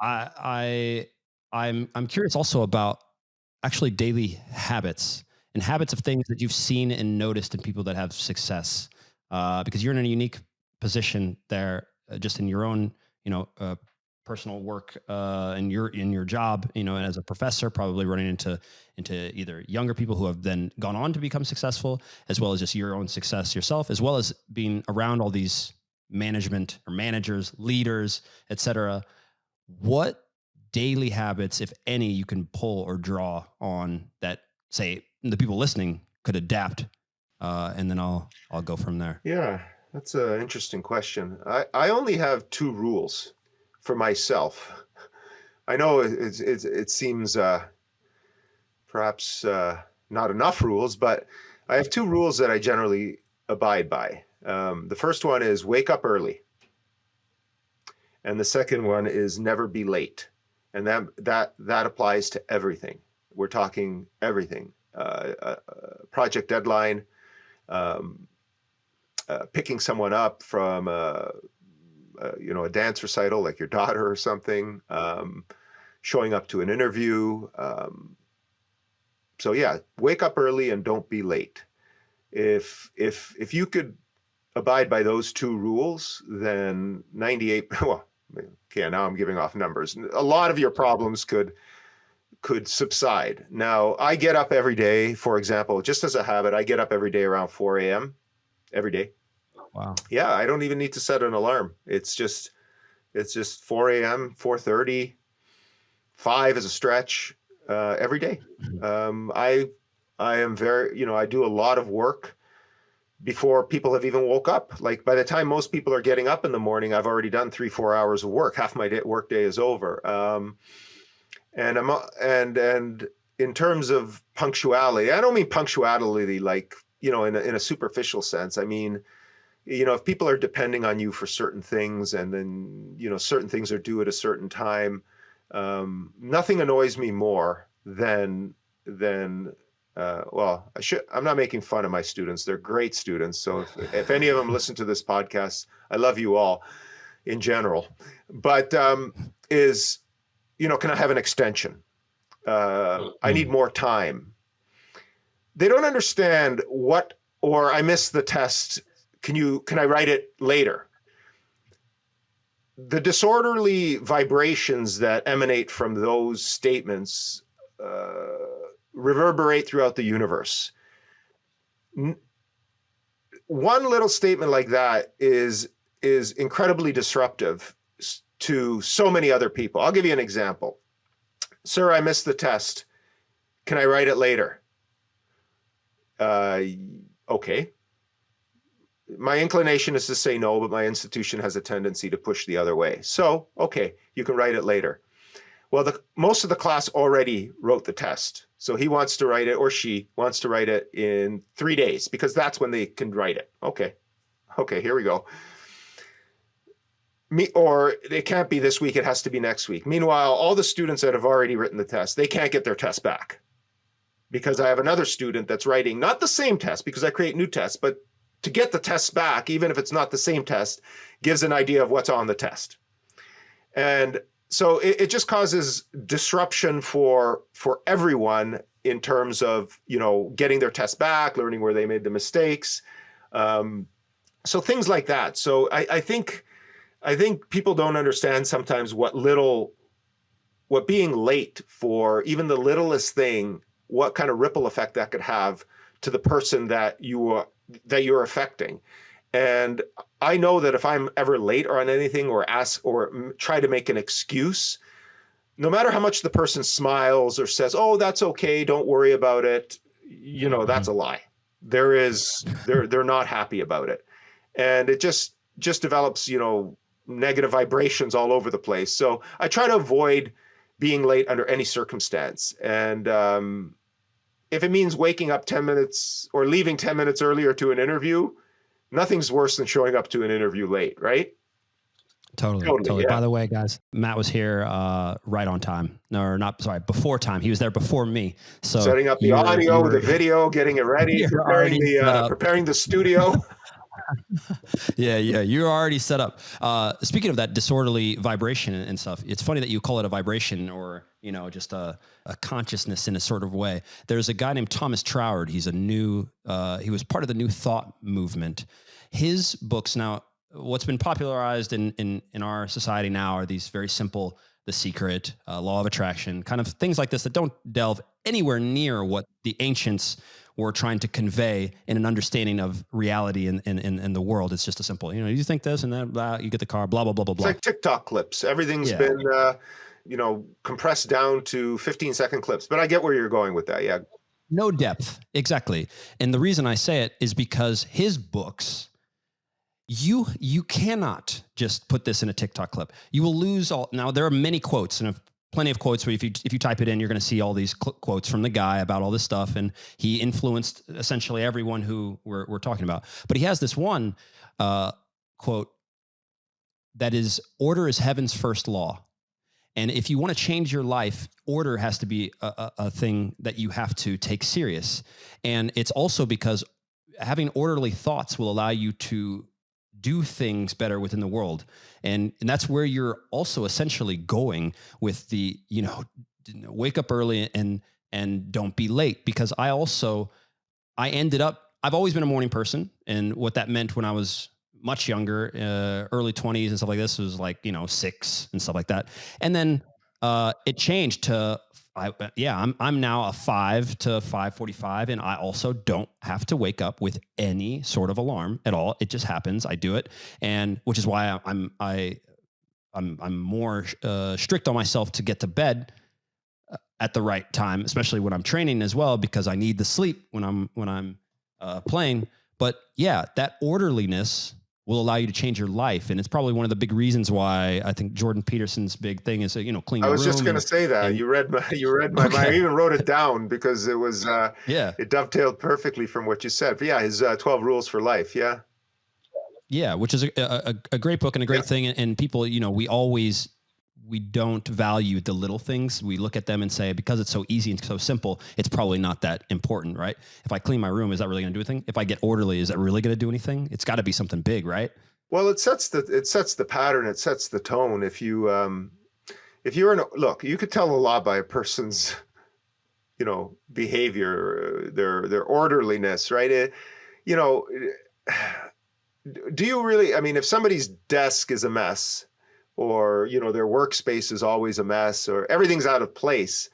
[SPEAKER 1] And I'm curious also about actually daily habits and habits of things that you've seen and noticed in people that have success, because you're in a unique position there, just in your own, personal work, in your job, and as a professor, probably running into either younger people who have then gone on to become successful, as well as just your own success yourself, as well as being around all these management or managers, leaders, etc. What daily habits, if any, you can pull or draw on that, say, the people listening could adapt, and then I'll go from there.
[SPEAKER 2] Yeah, that's an interesting question. I only have 2 rules for myself. I know it seems perhaps not enough rules, but I have 2 rules that I generally abide by. The first one is wake up early. And the second one is never be late. And that applies to everything. We're talking everything. Project deadline, picking someone up from a dance recital like your daughter or something, showing up to an interview. So yeah, wake up early and don't be late. If you could abide by those 2 rules, then 98, well, okay, now I'm giving off numbers. A lot of your problems could subside. Now, I get up every day, for example, just as a habit, I get up every day around 4 a.m. every day.
[SPEAKER 1] Wow.
[SPEAKER 2] Yeah, I don't even need to set an alarm. It's just 4 a.m., 4:30, 5 is a stretch, every day. I am very, I do a lot of work before people have even woke up. Like, by the time most people are getting up in the morning, I've already done 3-4 hours of work. Half my work day is over. And in terms of punctuality, I don't mean punctuality like, in a superficial sense. I mean, if people are depending on you for certain things, and then, certain things are due at a certain time, nothing annoys me more than well, I'm not making fun of my students. They're great students. So if any of them listen to this podcast, I love you all in general. But can I have an extension? I need more time. They don't understand or I missed the test. Can I write it later? The disorderly vibrations that emanate from those statements reverberate throughout the universe. One little statement like that is incredibly disruptive to so many other people. I'll give you an example. Sir, I missed the test. Can I write it later? Okay. My inclination is to say no, but my institution has a tendency to push the other way. So, okay, you can write it later. Well, most of the class already wrote the test. So he wants to write it, or she wants to write it in 3 days, because that's when they can write it. Okay, here we go. Or it can't be this week, it has to be next week. Meanwhile, all the students that have already written the test, they can't get their test back, because I have another student that's writing not the same test, because I create new tests, but to get the test back, even if it's not the same test, gives an idea of what's on the test. And so it just causes disruption for everyone in terms of, getting their test back, learning where they made the mistakes. So things like that. So I think people don't understand sometimes what being late for even the littlest thing, what kind of ripple effect that could have to the person that you're affecting. And I know that if I'm ever late or on anything, or ask or try to make an excuse, no matter how much the person smiles or says, "Oh, that's okay, don't worry about it," that's a lie. They're not happy about it. And it just develops, negative vibrations all over the place. So I try to avoid being late under any circumstance. And if it means waking up 10 minutes or leaving 10 minutes earlier to an interview, nothing's worse than showing up to an interview late, right?
[SPEAKER 1] Totally.
[SPEAKER 2] Yeah.
[SPEAKER 1] By the way, guys, Matt was here right on time. No, not sorry, before time. He was there before me. So
[SPEAKER 2] setting up the audio, the video, getting it ready, preparing the studio.
[SPEAKER 1] Yeah. You're already set up. Speaking of that disorderly vibration and stuff, it's funny that you call it a vibration, or just a consciousness in a sort of way. There's a guy named Thomas Troward. He's he was part of the New Thought movement. His books now, what's been popularized in our society now are these very simple, The Secret, Law of Attraction, kind of things like this that don't delve anywhere near what the ancients were trying to convey in an understanding of reality in the world. It's just a simple, you think this and then blah, you get the car, blah, blah, blah, blah, blah.
[SPEAKER 2] It's like TikTok clips. Everything's been, compressed down to 15-second clips. But I get where you're going with that. Yeah.
[SPEAKER 1] No depth. Exactly. And the reason I say it is because his books, you cannot just put this in a TikTok clip. You will lose all. Now, there are many quotes, and plenty of quotes where if you type it in, you're going to see all these quotes from the guy about all this stuff. And he influenced essentially everyone who we're talking about. But he has this one quote that is, "Order is heaven's first law." And if you want to change your life, order has to be a thing that you have to take serious. And it's also because having orderly thoughts will allow you to do things better within the world. And that's where you're also essentially going with the, wake up early and don't be late. Because I've always been a morning person. And what that meant when I was much younger, early 20s and stuff like this, was like, 6 and stuff like that. And then it changed to, I'm now a 5 to 5:45, and I also don't have to wake up with any sort of alarm at all. It just happens. I do it, and which is why I'm more strict on myself to get to bed at the right time, especially when I'm training as well, because I need the sleep when I'm playing. But yeah, that orderliness will allow you to change your life. And it's probably one of the big reasons why I think Jordan Peterson's big thing is, clean your room.
[SPEAKER 2] I was just going to say that. You read my mind. I even wrote it down because it was, it dovetailed perfectly from what you said. But yeah, his 12 rules for life. Yeah.
[SPEAKER 1] Yeah. Which is a great book and a great thing. And people, we don't value the little things. We look at them and say, because it's so easy and so simple, it's probably not that important, right? If I clean my room, is that really going to do anything? If I get orderly, is that really going to do anything? It's got to be something big, right?
[SPEAKER 2] Well, it sets the pattern. It sets the tone. If you're look, you could tell a lot by a person's, behavior, their orderliness, right? Do you really? I mean, if somebody's desk is a mess, or their workspace is always a mess, or everything's out of place,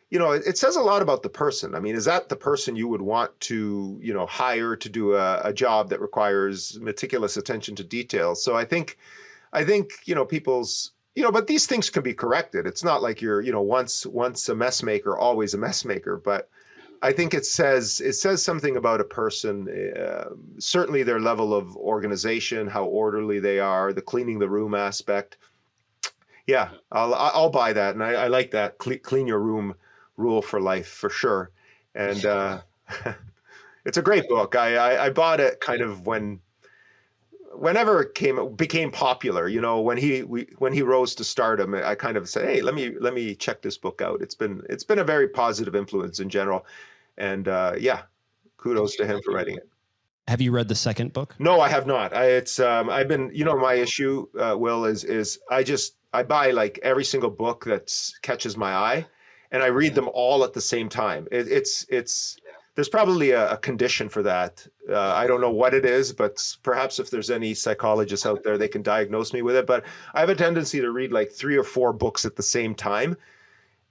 [SPEAKER 2] it says a lot about the person. I mean, is that the person you would want to, hire to do a job that requires meticulous attention to detail? So I think, people's, but these things can be corrected. It's not like you're, once a mess maker, always a mess maker. But I think it says something about a person, certainly their level of organization, how orderly they are, the cleaning the room aspect. Yeah, I'll buy that, and I like that clean your room rule for life for sure. And it's a great book. I bought it kind of whenever it became popular. When he rose to stardom, I kind of said, hey, let me check this book out. It's been a very positive influence in general, and yeah, kudos to him for writing it.
[SPEAKER 1] Have you read the second book?
[SPEAKER 2] No, I have not. I've been, my issue, Will, is I buy like every single book that catches my eye, and I read them all at the same time. There's probably a condition for that. I don't know what it is, but perhaps if there's any psychologists out there, they can diagnose me with it. But I have a tendency to read like 3 or 4 books at the same time.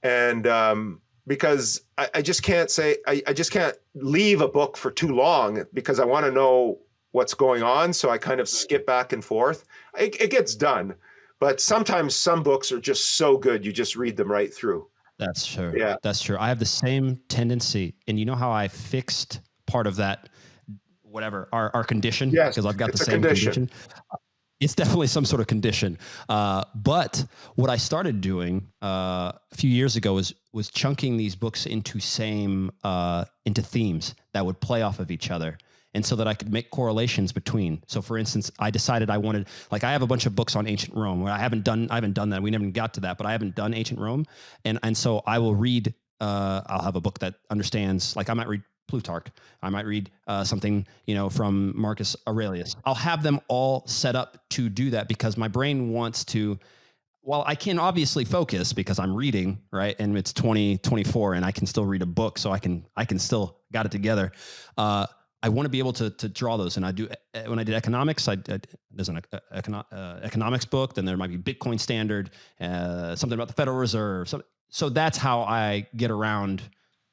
[SPEAKER 2] And because I just can't I just can't leave a book for too long because I want to know what's going on. So I kind of skip back and forth. It gets done. But sometimes some books are just so good, you just read them right through.
[SPEAKER 1] That's true.
[SPEAKER 2] Yeah.
[SPEAKER 1] That's true. I have the same tendency. And you know how I fixed part of that, whatever, our condition?
[SPEAKER 2] Yes,
[SPEAKER 1] because I've got
[SPEAKER 2] it's
[SPEAKER 1] the
[SPEAKER 2] a
[SPEAKER 1] same
[SPEAKER 2] condition.
[SPEAKER 1] It's definitely some sort of condition. But what I started doing a few years ago was chunking these books into themes that would play off of each other. And so that I could make correlations between. So for instance, I decided I wanted, like I have a bunch of books on ancient Rome where I haven't done that. We never got to that, but I haven't done ancient Rome. And so I will read, I'll have a book that understands, like I might read Plutarch. I might read something, from Marcus Aurelius. I'll have them all set up to do that because my brain wants to, well, I can obviously focus because I'm reading, right? And it's 2024 and I can still read a book. So I can still got it together. I want to be able to draw those. And I do, when I did economics, there's an economics book, then there might be Bitcoin standard, something about the Federal Reserve. So that's how I get around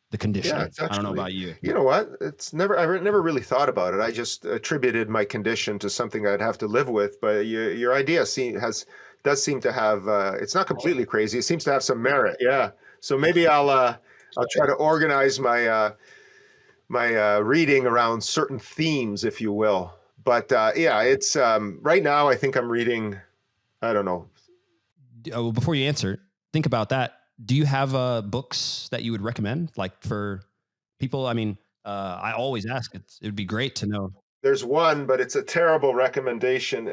[SPEAKER 1] the condition.
[SPEAKER 2] Yeah,
[SPEAKER 1] I don't know about you.
[SPEAKER 2] You know what? I never really thought about it. I just attributed my condition to something I'd have to live with. But your idea does seem to have, it's not completely crazy. It seems to have some merit. Yeah. So maybe I'll try to organize my reading around certain themes, if you will. But yeah, it's right now I think I'm reading, I don't know.
[SPEAKER 1] Well, before you answer, think about that. Do you have books that you would recommend, like for people? I mean, I always ask. It would be great to know.
[SPEAKER 2] There's one, but it's a terrible recommendation.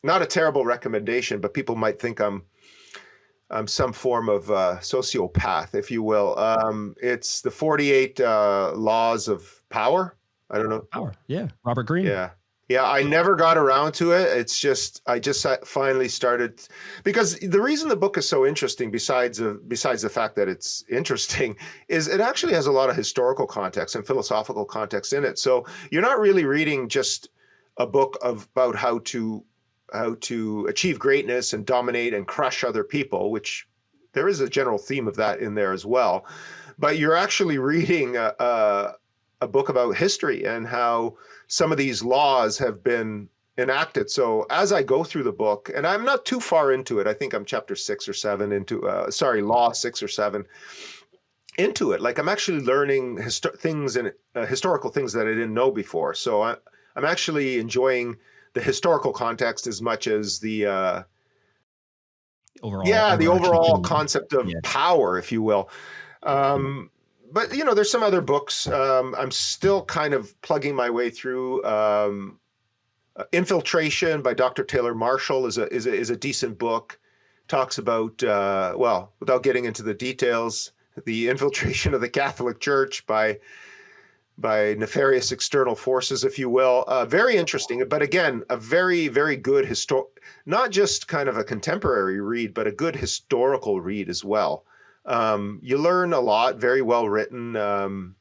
[SPEAKER 2] Not a terrible recommendation, but people might think I'm some form of sociopath, if you will. It's the 48 Laws of Power. I don't know.
[SPEAKER 1] Power, yeah. Robert Greene.
[SPEAKER 2] Yeah. I never got around to it. It's just I just finally started, because the reason the book is so interesting, besides the fact that it's interesting, is it actually has a lot of historical context and philosophical context in it. So you're not really reading just a book about how to achieve greatness and dominate and crush other people, which there is a general theme of that in there as well. But you're actually reading a book about history and how some of these laws have been enacted. So as I go through the book, and I'm not too far into it, I think I'm chapter 6 or 7 into, law 6 or 7 into it. Like I'm actually learning things and historical things that I didn't know before. So I'm actually enjoying the historical context as much as the overall concept of power, if you will. But there's some other books I'm still kind of plugging my way through. Infiltration by Dr. Taylor Marshall is a decent book. Talks about without getting into the details, the infiltration of the Catholic Church by nefarious external forces, if you will. Very interesting, but again, a very, very good not just kind of a contemporary read, but a good historical read as well. You learn a lot, very well written,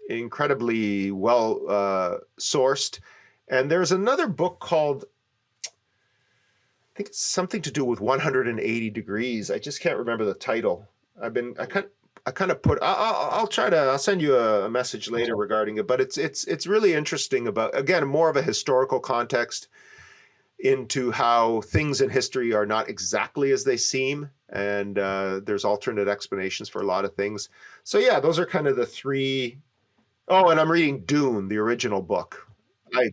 [SPEAKER 2] incredibly well sourced. And there's another book called, I think it's something to do with 180 degrees. I just can't remember the title. I I kind of put, I'll try to, I'll send you a message later regarding it, but it's really interesting about, again, more of a historical context into how things in history are not exactly as they seem. And there's alternate explanations for a lot of things. So yeah, those are kind of the three. Oh, and I'm reading Dune, the original book.
[SPEAKER 1] Okay.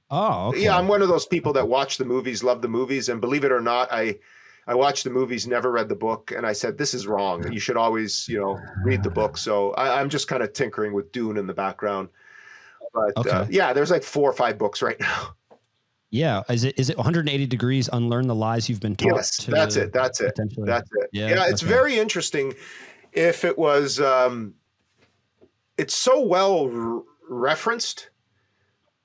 [SPEAKER 2] Yeah, I'm one of those people that watch the movies, love the movies. And believe it or not, I watched the movies, never read the book. And I said, this is wrong. You should always, read the book. So I'm just kind of tinkering with Dune in the background. But yeah, there's like 4 or 5 books right now.
[SPEAKER 1] Yeah. Is it 180 degrees unlearn the lies you've been taught?
[SPEAKER 2] Yes, that's it. That's it. Yeah, it's very interesting. If it was, it's so well referenced.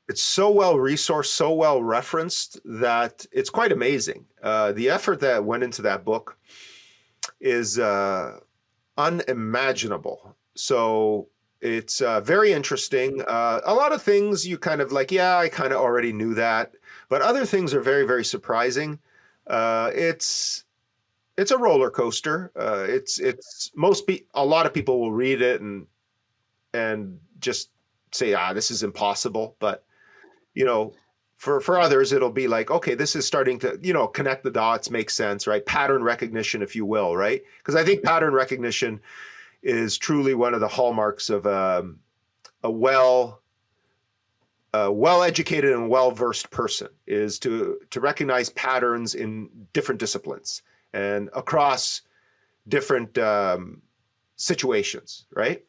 [SPEAKER 2] It's so well resourced, so well referenced that it's quite amazing. The effort that went into that book is unimaginable. So it's very interesting. A lot of things you kind of like, yeah, I kind of already knew that. But other things are very, very surprising. It's a roller coaster. A lot of people will read it and just say, this is impossible. But for others, it'll be like, okay, this is starting to, connect the dots, make sense, right? Pattern recognition, if you will, right? Because I think pattern recognition is truly one of the hallmarks of a well-educated and well-versed person, is to recognize patterns in different disciplines and across different situations, right?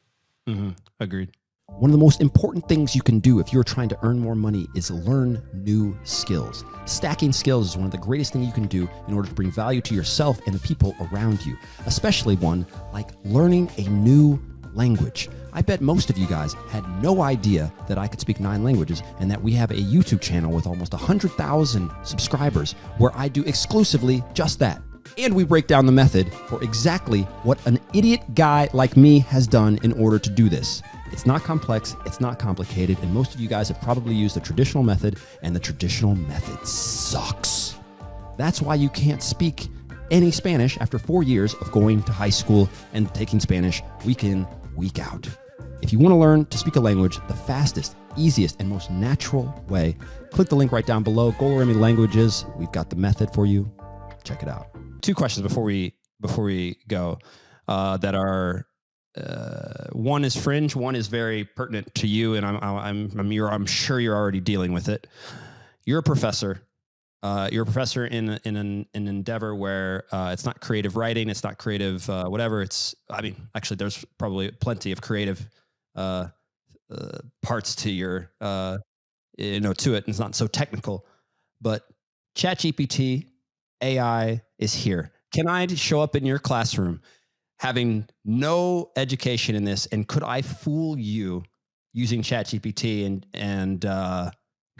[SPEAKER 1] Mm-hmm. Agreed.
[SPEAKER 3] One of the most important things you can do if you're trying to earn more money is learn new skills. Stacking skills is one of the greatest things you can do in order to bring value to yourself and the people around you, especially one like learning a new language. I bet most of you guys had no idea that I could speak 9 languages and that we have a YouTube channel with almost 100,000 subscribers where I do exclusively just that. And we break down the method for exactly what an idiot guy like me has done in order to do this. It's not complex, it's not complicated, and most of you guys have probably used the traditional method, and the traditional method sucks. That's why you can't speak any Spanish after 4 years of going to high school and taking Spanish week in, week out. If you want to learn to speak a language the fastest, easiest, and most natural way, click the link right down below. 𝗂𝗯𝗂𝗧 Languages. We've got the method for you. Check it out.
[SPEAKER 1] 2 questions before we go that are one is fringe, one is very pertinent to you, and I'm sure you're already dealing with it. You're a professor. You're a professor in an endeavor where it's not creative writing, it's not creative whatever. Actually, there's probably plenty of creative parts to your to it, and it's not so technical. But ChatGPT AI is here. Can I show up in your classroom having no education in this, and could I fool you using ChatGPT and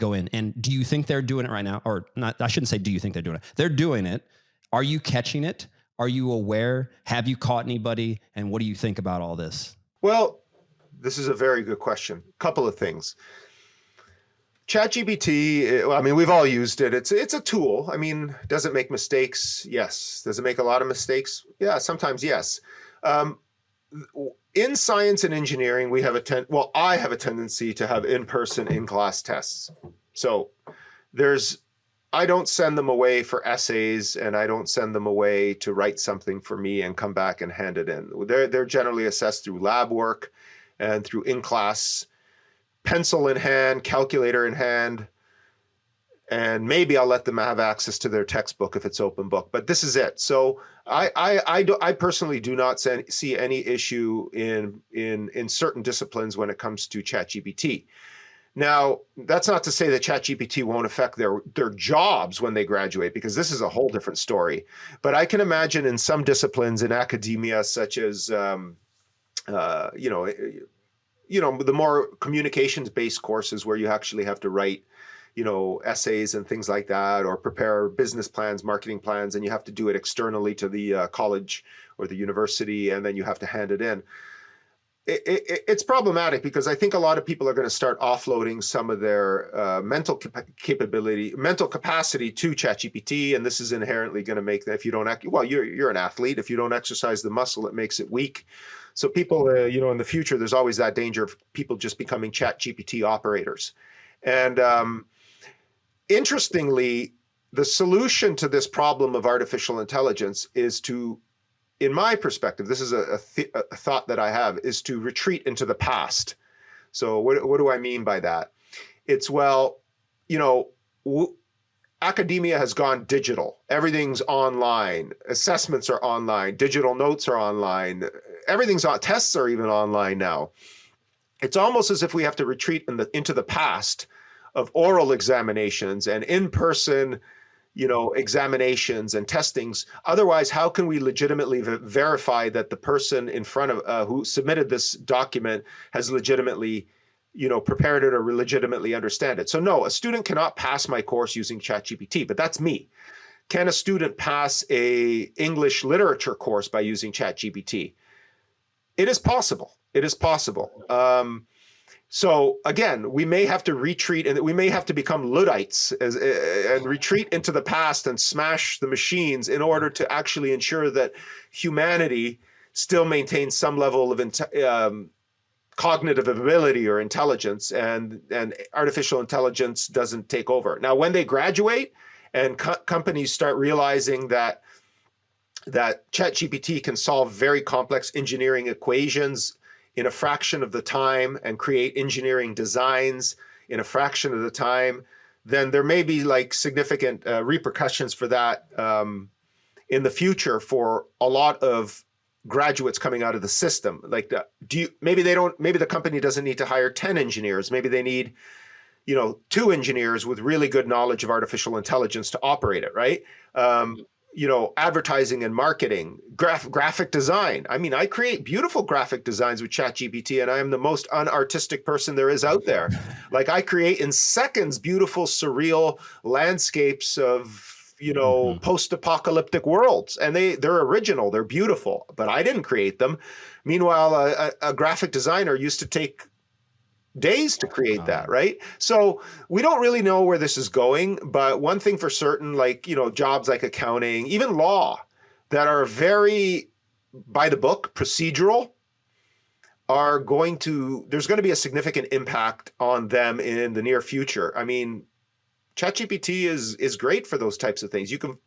[SPEAKER 1] go in? And do you think they're doing it right now? Or not, I shouldn't say do you think they're doing it. They're doing it. Are you catching it? Are you aware? Have you caught anybody? And what do you think about all this?
[SPEAKER 2] Well, this is a very good question. Couple of things. ChatGPT, we've all used it. It's a tool. Does it make mistakes? Yes. Does it make a lot of mistakes? Yeah, sometimes yes. In science and engineering, I have a tendency to have in-person, in-class tests. So I don't send them away for essays, and I don't send them away to write something for me and come back and hand it in. They're generally assessed through lab work and through in-class, pencil in hand, calculator in hand, and maybe I'll let them have access to their textbook if it's open book. But this is it. So I personally do not see any issue in certain disciplines when it comes to ChatGPT. Now, that's not to say that ChatGPT won't affect their jobs when they graduate, because this is a whole different story. But I can imagine in some disciplines in academia, such as the more communications-based courses where you actually have to write, essays and things like that, or prepare business plans, marketing plans, and you have to do it externally to the college or the university, and then you have to hand it in. it's problematic because I think a lot of people are going to start offloading some of their mental capacity to ChatGPT, and this is inherently going to make that if you don't well, you're an athlete. If you don't exercise the muscle, it makes it weak. So people, in the future, there's always that danger of people just becoming ChatGPT operators. And interestingly, the solution to this problem of artificial intelligence is to, in my perspective, this is a thought that I have, is to retreat into the past. So what do I mean by that? It's, well, academia has gone digital. Everything's online. Assessments are online. Digital notes are online. Everything's on. Tests are even online now. It's almost as if we have to retreat into the past of oral examinations and in-person examinations and testings. Otherwise, how can we legitimately verify that the person in front of who submitted this document has legitimately, prepared it or legitimately understand it? So no, a student cannot pass my course using ChatGPT, but that's me. Can a student pass a English literature course by using ChatGPT? It is possible. It is possible. So again, we may have to retreat, and we may have to become Luddites and retreat into the past and smash the machines in order to actually ensure that humanity still maintains some level of cognitive ability or intelligence, and artificial intelligence doesn't take over. Now, when they graduate and companies start realizing that ChatGPT can solve very complex engineering equations in a fraction of the time and create engineering designs in a fraction of the time, then there may be significant repercussions for that in the future for a lot of graduates coming out of the system. Maybe the company doesn't need to hire 10 engineers. Maybe they need, 2 engineers with really good knowledge of artificial intelligence to operate it, right? Advertising and marketing, graphic design. I mean, I create beautiful graphic designs with ChatGPT, and I am the most unartistic person there is out there. I create in seconds beautiful, surreal landscapes of, post-apocalyptic worlds, and they're original, they're beautiful, but I didn't create them. Meanwhile, a graphic designer used to take days to create that, right? So we don't really know where this is going, but one thing for certain, jobs like accounting, even law, that are very by the book, procedural, there's going to be a significant impact on them in the near future. I mean, ChatGPT is great for those types of things. You can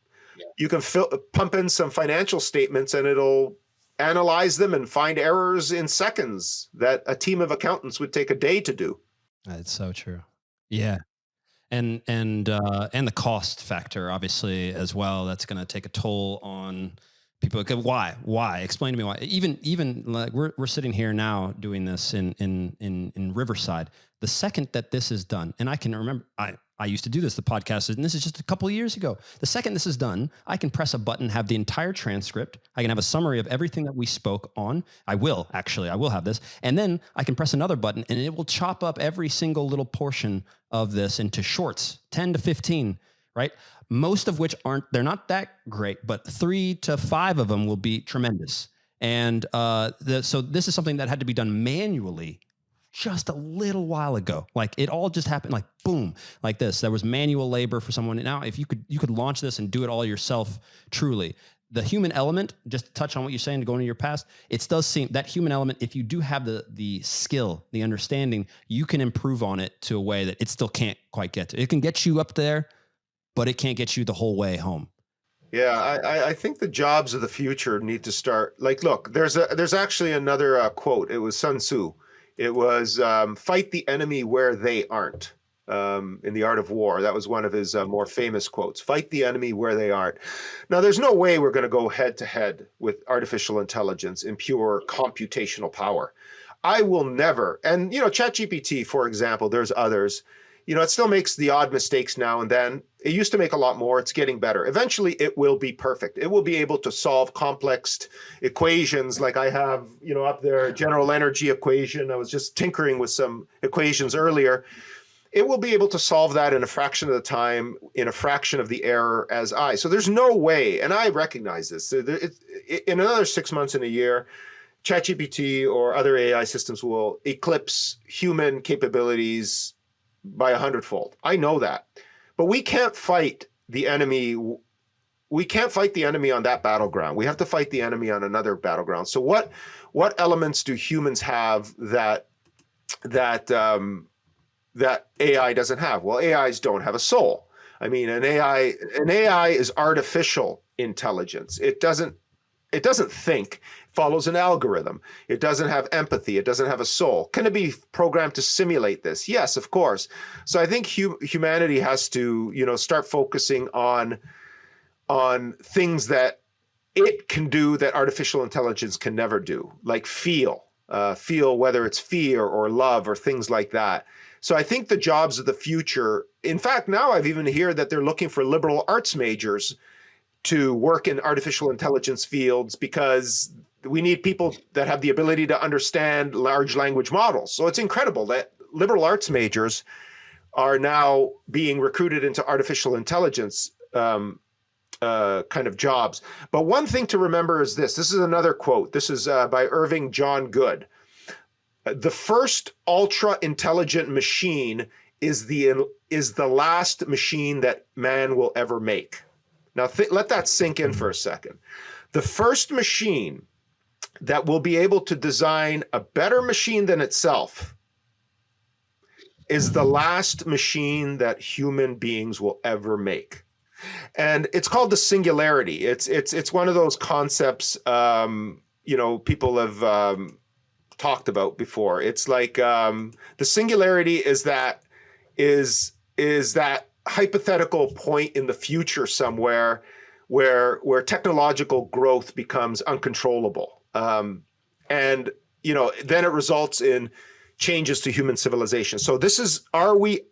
[SPEAKER 2] pump in some financial statements and it'll analyze them and find errors in seconds that a team of accountants would take a day to do.
[SPEAKER 1] That's so true. Yeah. And the cost factor, obviously, as well. That's going to take a toll on people. Why? Explain to me why. Even like we're sitting here now doing this in Riverside. The second that this is done, and I can remember, I used to do this, the podcast, and this is just a couple of years ago. The second this is done, I can press a button, have the entire transcript. I can have a summary of everything that we spoke on. I will have this. And then I can press another button and it will chop up every single little portion of this into shorts, 10 to 15, right? Most of which they're not that great, but 3 to 5 of them will be tremendous. And so this is something that had to be done manually just a little while ago. Like it all just happened like boom, like this. There was manual labor for someone. Now, if you could launch this and do it all yourself, truly. The human element, just to touch on what you're saying, to go into your past, it does seem that human element, if you do have the skill, the understanding, you can improve on it to a way that it still can't quite get to. It can get you up there, but it can't get you the whole way home.
[SPEAKER 2] Yeah, I think the jobs of the future need to start. Like, look, there's actually another quote. It was Sun Tzu. It was fight the enemy where they aren't. In The Art of War. That was one of his more famous quotes. Fight the enemy where they aren't. Now, there's no way we're going to go head to head with artificial intelligence in pure computational power. I will never. And, ChatGPT, for example, there's others. It still makes the odd mistakes now and then. It used to make a lot more. It's getting better. Eventually, it will be perfect. It will be able to solve complex equations like I have, up there, general energy equation. I was just tinkering with some equations earlier. It will be able to solve that in a fraction of the time, in a fraction of the error as So there's no way, and I recognize this, in another 6 months and a year, ChatGPT or other AI systems will eclipse human capabilities by 100-fold. I know that. But we can't fight the enemy. We can't fight the enemy on that battleground. We have to fight the enemy on another battleground. So what elements do humans have that AI doesn't have? Well, AIs don't have a soul. I mean, an AI is artificial intelligence. It doesn't think, follows an algorithm. It doesn't have empathy. It doesn't have a soul. Can it be programmed to simulate this? Yes, of course. So I think humanity has to, start focusing on things that it can do that artificial intelligence can never do, like feel whether it's fear or love or things like that. So I think the jobs of the future, in fact, now I've even heard that they're looking for liberal arts majors to work in artificial intelligence fields because we need people that have the ability to understand large language models. So it's incredible that liberal arts majors are now being recruited into artificial intelligence kind of jobs. But one thing to remember is this. This is another quote. This is by Irving John Good. The first ultra intelligent machine is the last machine that man will ever make. Now let that sink in for a second. The first machine that will be able to design a better machine than itself is the last machine that human beings will ever make. And it's called the singularity. It's one of those concepts people have talked about before. It's like the singularity is that hypothetical point in the future somewhere where technological growth becomes uncontrollable, and then it results in changes to human civilization. So this is, are we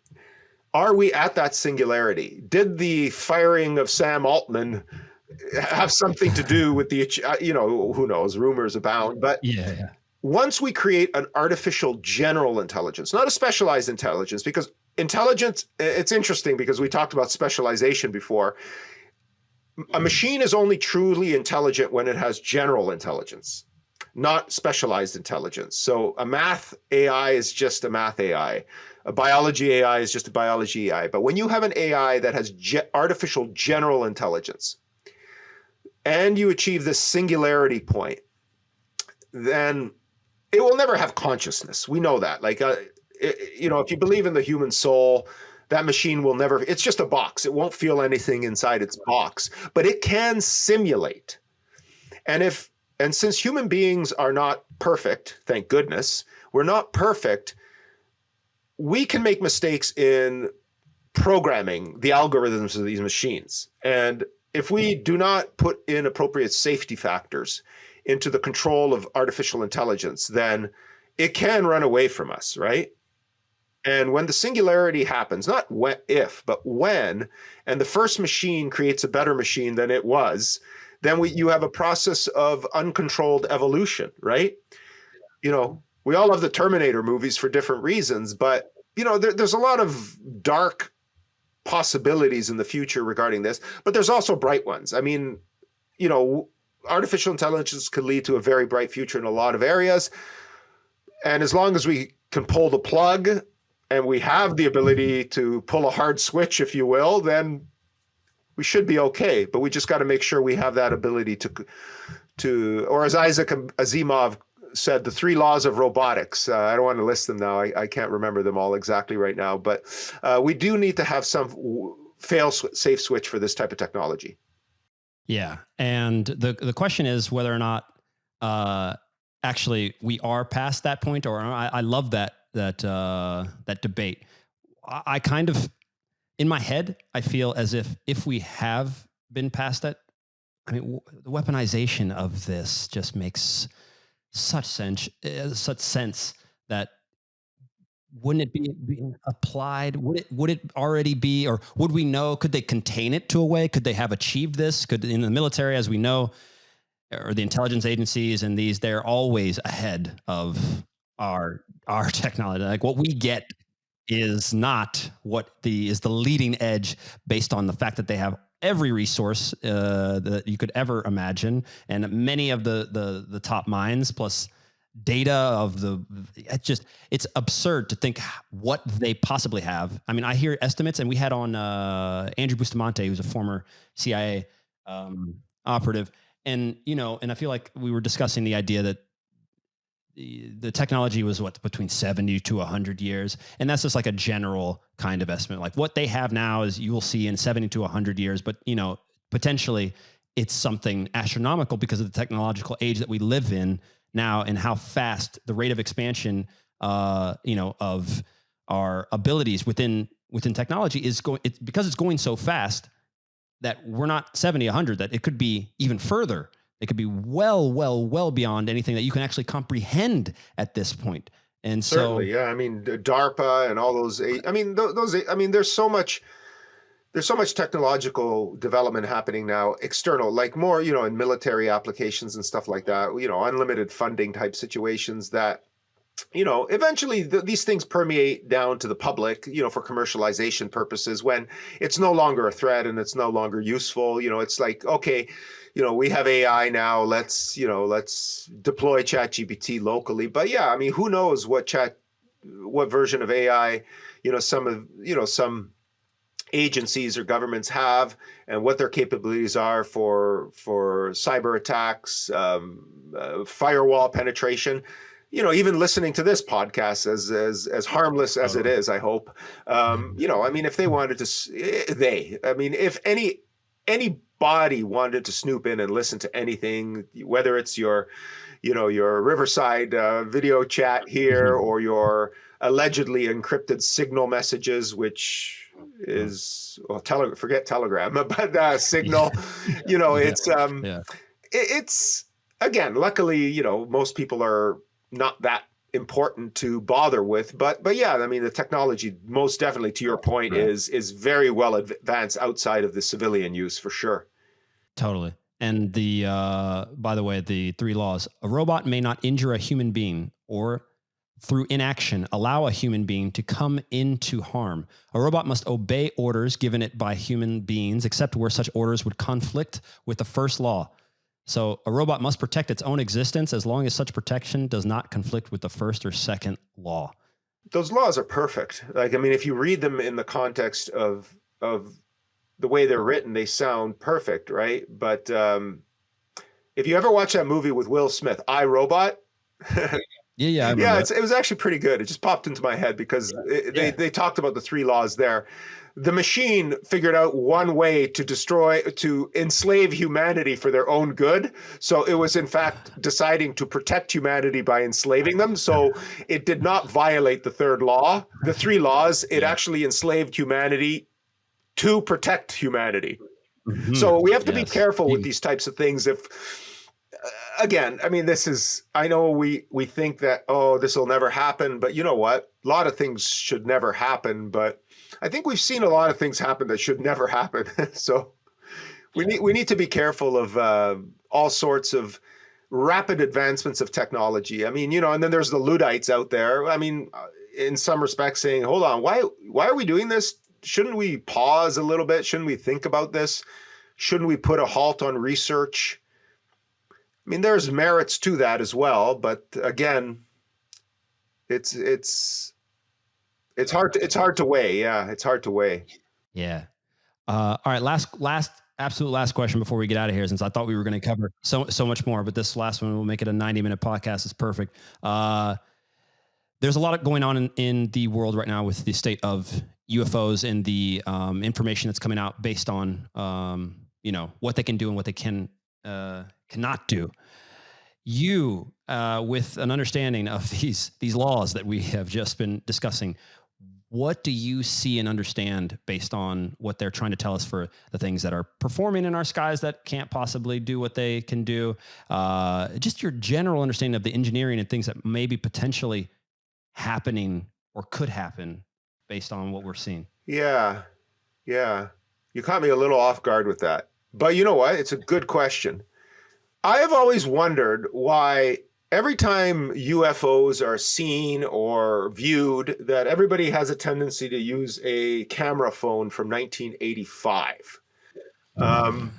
[SPEAKER 2] at that singularity? Did the firing of Sam Altman have something to do with the, who knows, rumors abound, but
[SPEAKER 1] yeah.
[SPEAKER 2] Once we create an artificial general intelligence, not a specialized intelligence, because intelligence, it's interesting because we talked about specialization before. A machine is only truly intelligent when it has general intelligence, not specialized intelligence. So a math AI is just a math AI. A biology AI is just a biology AI. But when you have an AI that has artificial general intelligence and you achieve this singularity point, then it will never have consciousness. We know that. Like, if you believe in the human soul, that machine will never, it's just a box. It won't feel anything inside its box, but it can simulate. And since human beings are not perfect, thank goodness, we're not perfect, we can make mistakes in programming the algorithms of these machines. And if we do not put in appropriate safety factors into the control of artificial intelligence, then it can run away from us, right? And when the singularity happens, not if, but when, and the first machine creates a better machine than it was, then you have a process of uncontrolled evolution, right? We all love the Terminator movies for different reasons, but there's a lot of dark possibilities in the future regarding this, but there's also bright ones. I mean, artificial intelligence could lead to a very bright future in a lot of areas. And as long as we can pull the plug and we have the ability to pull a hard switch, if you will, then we should be okay. But we just got to make sure we have that ability to, or as Isaac Asimov said, the 3 laws of robotics. I don't want to list them now. I can't remember them all exactly right now, but we do need to have some fail-safe switch for this type of technology.
[SPEAKER 1] Yeah. And the question is whether or not actually we are past that point, or I love that debate. I kind of, in my head, I feel as if we have been past that. I mean, the weaponization of this just makes such sense that wouldn't it be being applied? Would it already be, or would we know? Could they contain it to a way? Could they have achieved this? Could, in the military, as we know, or the intelligence agencies and these, they're always ahead of our technology. Like what we get is not what is the leading edge based on the fact that they have every resource that you could ever imagine, and many of the top minds, plus data of it's absurd to think what they possibly have. I mean, I hear estimates, and we had on Andrew 𝗲𝗂𝗡𝗂, who's a former CIA operative, and and I feel like we were discussing the idea that the technology was between 70 to 100 years, and that's just like a general kind of estimate. Like what they have now is you will see in 70 to 100 years, but potentially it's something astronomical because of the technological age that we live in now, and how fast the rate of expansion of our abilities within technology is going. It's because it's going so fast that we're not 70, 100, that it could be even further. It could be well beyond anything that you can actually comprehend at this point. And
[SPEAKER 2] certainly, yeah. I mean, DARPA and all those. I mean, there's so much technological development happening now, external, like more, in military applications and stuff like that. Unlimited funding type situations that, eventually these things permeate down to the public, for commercialization purposes, when it's no longer a threat and it's no longer useful. It's like, okay, we have AI now, let's deploy ChatGPT locally. But yeah, I mean, who knows what version of AI, some agencies or governments have, and what their capabilities are for cyber attacks, firewall penetration. Even listening to this podcast, as harmless as it is, I hope, I mean, if they wanted to, if anybody wanted to snoop in and listen to anything, whether it's your Riverside video chat here, or your allegedly encrypted Signal messages, which is, forget Telegram, but Signal, it's, again, luckily, most people are not that important to bother with, but yeah, I mean, the technology, most definitely, to your point, is very well advanced outside of the civilian use, for sure.
[SPEAKER 1] Totally. And by the way, the 3 laws: a robot may not injure a human being, or through inaction allow a human being to come into harm. A robot must obey orders given it by human beings, except where such orders would conflict with the first law. So a robot must protect its own existence as long as such protection does not conflict with the first or second law.
[SPEAKER 2] Those laws are perfect. Like, I mean, if you read them in the context of the way they're written, they sound perfect, right? But if you ever watch that movie with Will Smith, I, Robot,
[SPEAKER 1] yeah,
[SPEAKER 2] it was actually pretty good. It just popped into my head because they talked about the 3 laws there. The machine figured out one way to enslave humanity for their own good. So it was, in fact, deciding to protect humanity by enslaving them. So it did not violate the 3rd law, the 3 laws. It actually enslaved humanity to protect humanity. Mm-hmm. So we have to be careful with these types of things. If, again, I mean, I know we think that, this will never happen, but you know what? A lot of things should never happen, but I think we've seen a lot of things happen that should never happen. So we need to be careful of all sorts of rapid advancements of technology. I mean, and then there's the Luddites out there. I mean, in some respects saying, hold on, why are we doing this? Shouldn't we pause a little bit? Shouldn't we think about this? Shouldn't we put a halt on research? I mean, there's merits to that as well, but again, it's hard to weigh. Yeah, it's hard to weigh.
[SPEAKER 1] Yeah. All right. Absolute last question before we get out of here, since I thought we were going to cover so much more, but this last one will make it a 90-minute podcast. It's perfect. There's a lot going on in the world right now with the state of UFOs and the information that's coming out based on what they can do and what they cannot do. You, with an understanding of these laws that we have just been discussing, what do you see and understand based on what they're trying to tell us for the things that are performing in our skies that can't possibly do what they can do? Just your general understanding of the engineering and things that may be potentially happening or could happen based on what we're seeing.
[SPEAKER 2] Yeah. You caught me a little off guard with that. But you know what? It's a good question. I have always wondered why every time UFOs are seen or viewed, that everybody has a tendency to use a camera phone from 1985. Um,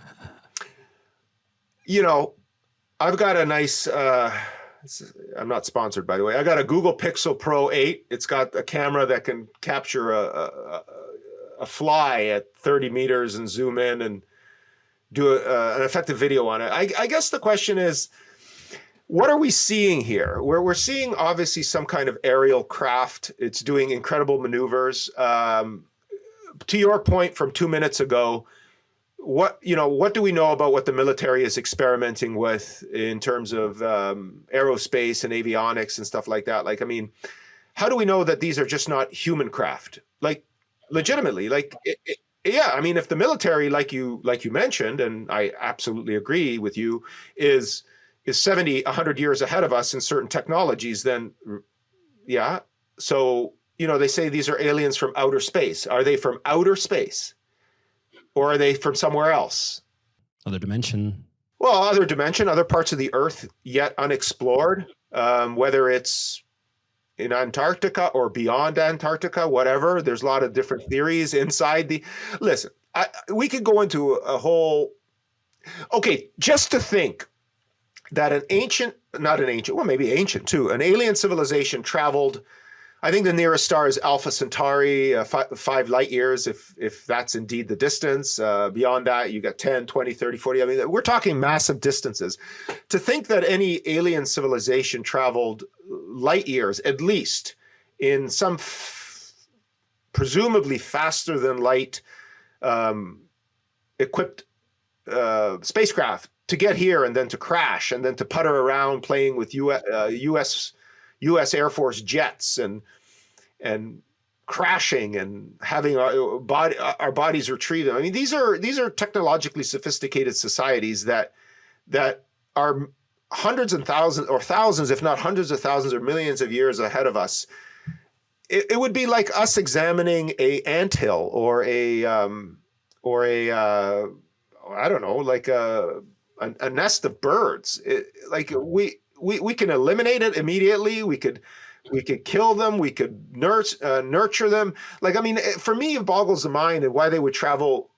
[SPEAKER 2] I've got a nice, I'm not sponsored, by the way. I got a Google Pixel Pro 8. It's got a camera that can capture a fly at 30 meters and zoom in and do an effective video on it. I guess the question is, what are we seeing here? We're seeing obviously some kind of aerial craft. It's doing incredible maneuvers. To your point from 2 minutes ago, what do we know about what the military is experimenting with in terms of aerospace and avionics and stuff like that? Like, I mean, how do we know that these are just not human craft? Like, legitimately, like, yeah, I mean, if the military, like you mentioned, and I absolutely agree with you, is 70, 100 years ahead of us in certain technologies, then yeah. So, they say these are aliens from outer space. Are they from outer space? Or are they from somewhere else?
[SPEAKER 1] Other dimension.
[SPEAKER 2] Well, other dimension, other parts of the Earth yet unexplored, whether it's in Antarctica or beyond Antarctica, whatever. There's a lot of different theories inside the... Listen, we could go into a whole... Okay, just to think that an alien civilization traveled, I think the nearest star is Alpha Centauri, 5 light years, if that's indeed the distance. Beyond that, you got 10, 20, 30, 40. I mean, we're talking massive distances. To think that any alien civilization traveled light years, at least, in some presumably faster than light equipped spacecraft to get here and then to crash and then to putter around playing with U.S. Air Force jets and crashing and having our bodies retrieved. I mean, these are technologically sophisticated societies that are hundreds and thousands or thousands, if not hundreds of thousands or millions of years ahead of us. It would be like us examining a anthill or a I don't know, like a nest of birds. Like we can eliminate it immediately. We could kill them. We could nurture them. Like, I mean, for me, it boggles the mind and why they would travel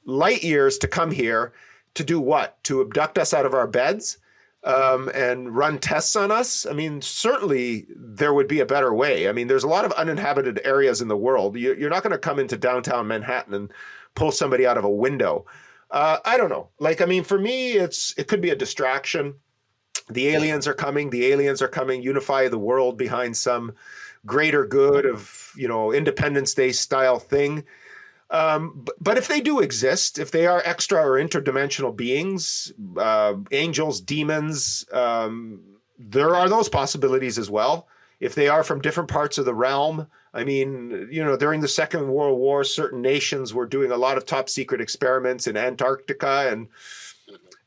[SPEAKER 2] light years to come here to do what? To abduct us out of our beds and run tests on us? I mean, certainly there would be a better way. I mean, there's a lot of uninhabited areas in the world. You're not going to come into downtown Manhattan and pull somebody out of a window. I don't know. Like, I mean, for me, it could be a distraction. The aliens are coming. Unify the world behind some greater good of, Independence Day style thing. But if they do exist, if they are extra or interdimensional beings, angels, demons, there are those possibilities as well. If they are from different parts of the realm, I mean, during the Second World War, certain nations were doing a lot of top secret experiments in Antarctica, and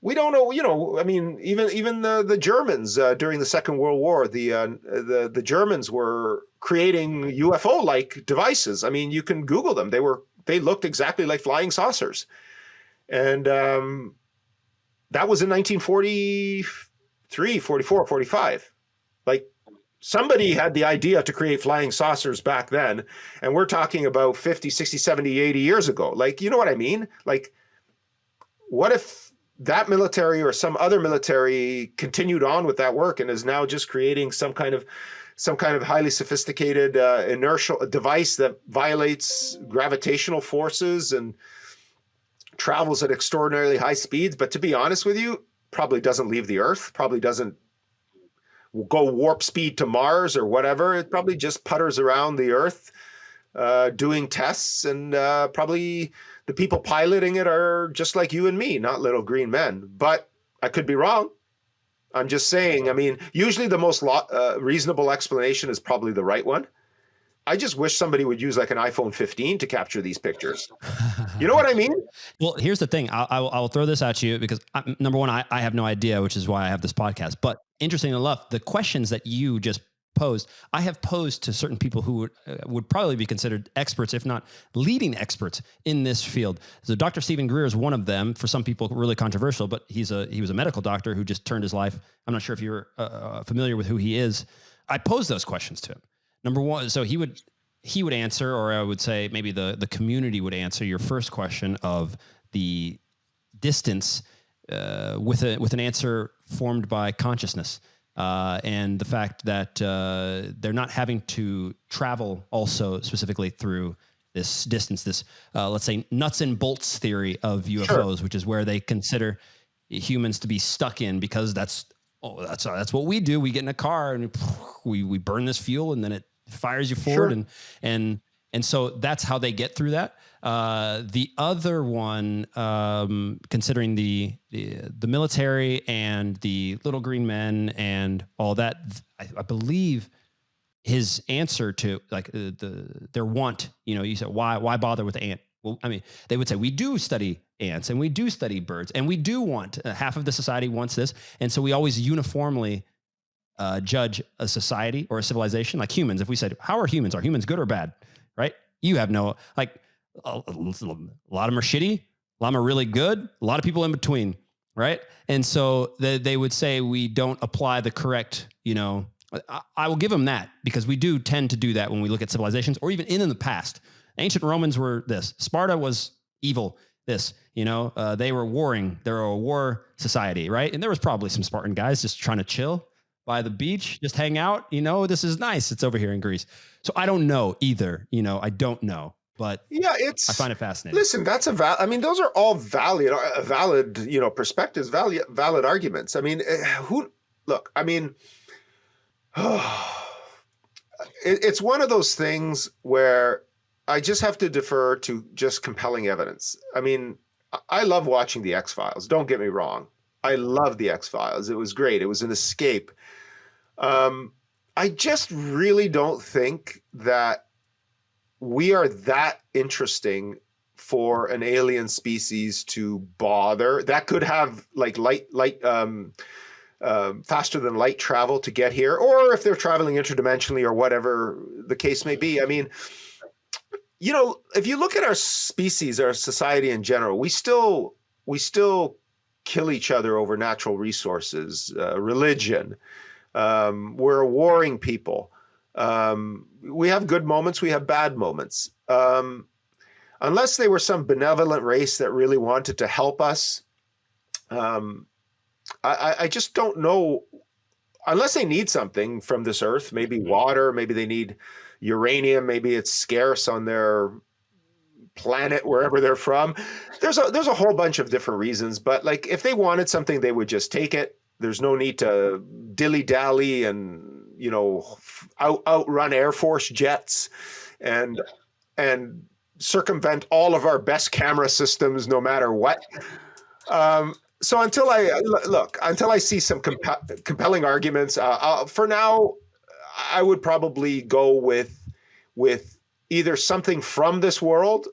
[SPEAKER 2] we don't know, I mean, even the Germans during the Second World War, the Germans were creating UFO-like devices. I mean, you can Google them. They looked exactly like flying saucers. And that was in 1943, 44, 45. Like, somebody had the idea to create flying saucers back then. And we're talking about 50, 60, 70, 80 years ago. Like, you know what I mean? Like, what if that military or some other military continued on with that work and is now just creating some kind of highly sophisticated inertial device that violates gravitational forces and travels at extraordinarily high speeds, but to be honest with you, probably doesn't leave the Earth, probably doesn't go warp speed to Mars or whatever. It probably just putters around the Earth doing tests, and probably the people piloting it are just like you and me, not little green men. But I could be wrong. I'm just saying, I mean, usually the most reasonable explanation is probably the right one. I just wish somebody would use like an iPhone 15 to capture these pictures. You know what I mean?
[SPEAKER 1] Well, here's the thing. I'll throw this at you because number one, I have no idea, which is why I have this podcast. But interesting enough, the questions that you just posed, I have posed to certain people who would probably be considered experts, if not leading experts in this field. So Dr. Stephen Greer is one of them. For some people, really controversial, but he was a medical doctor who just turned his life. I'm not sure if you're familiar with who he is. I posed those questions to him. Number one, so he would he would answer, or I would say maybe the community would answer your first question of the distance with an answer formed by consciousness. And the fact that they're not having to travel also specifically through this distance, this, let's say, nuts and bolts theory of UFOs, sure, which is where they consider humans to be stuck in, because that's what we do. We get in a car and we burn this fuel, and then it fires you forward. Sure. And so that's how they get through that. The other one, considering the military and the little green men and all that, I believe his answer to like their want, you said, why bother with ant? Well, I mean, they would say, we do study ants and we do study birds and we do want, half of the society wants this. And so we always uniformly judge a society or a civilization like humans. If we said, how are humans? Are humans good or bad? Right? You have no, like, a lot of them are shitty, a lot of them are really good, a lot of people in between, right? And so they would say we don't apply the correct, I will give them that, because we do tend to do that when we look at civilizations, or even in the past. Ancient Romans were this. Sparta was evil. This, they were warring. They were a war society, right? And there was probably some Spartan guys just trying to chill by the beach, just hang out. This is nice. It's over here in Greece. So I don't know either. I don't know. But yeah, I find it fascinating.
[SPEAKER 2] Listen, that's those are all valid, perspectives, valid arguments. I mean, it's one of those things where I just have to defer to just compelling evidence. I mean, I love watching the X-Files. Don't get me wrong. I love the X-Files. It was great. It was an escape. I just really don't think that we are that interesting for an alien species to bother. That could have like faster than light travel to get here, or if they're traveling interdimensionally or whatever the case may be. I mean, if you look at our species, our society in general, we still kill each other over natural resources, religion. We're a warring people. We have good moments, we have bad moments. Unless they were some benevolent race that really wanted to help us, I just don't know, unless they need something from this earth, maybe water, maybe they need uranium, maybe it's scarce on their planet, wherever they're from. There's a whole bunch of different reasons, but like if they wanted something, they would just take it. There's no need to dilly-dally and, outrun Air Force jets and circumvent all of our best camera systems, no matter what. So until I see some compelling arguments, for now, I would probably go with either something from this world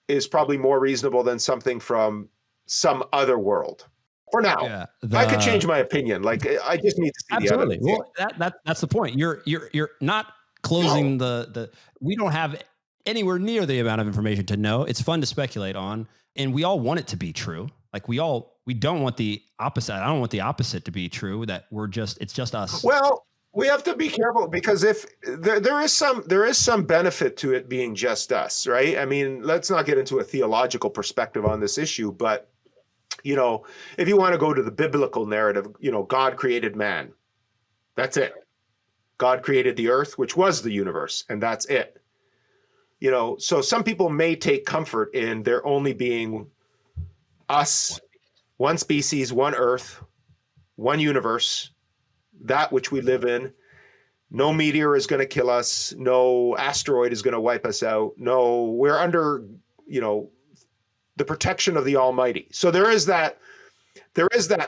[SPEAKER 2] is probably more reasonable than something from some other world. For now, yeah, I could change my opinion. Like I just need to see
[SPEAKER 1] absolutely.
[SPEAKER 2] the evidence.
[SPEAKER 1] Well, that's the point. You're not closing the. We don't have anywhere near the amount of information to know. It's fun to speculate on, and we all want it to be true. Like we don't want the opposite. I don't want the opposite to be true. That it's just us.
[SPEAKER 2] Well, we have to be careful, because if there is some benefit to it being just us, right? I mean, let's not get into a theological perspective on this issue, but if you want to go to the biblical narrative, God created man. That's it. God created the earth, which was the universe, and that's it. So some people may take comfort in there only being us, one species, one earth, one universe, that which we live in. No meteor is going to kill us. No asteroid is going to wipe us out. No, we're under, the protection of the Almighty. So there is that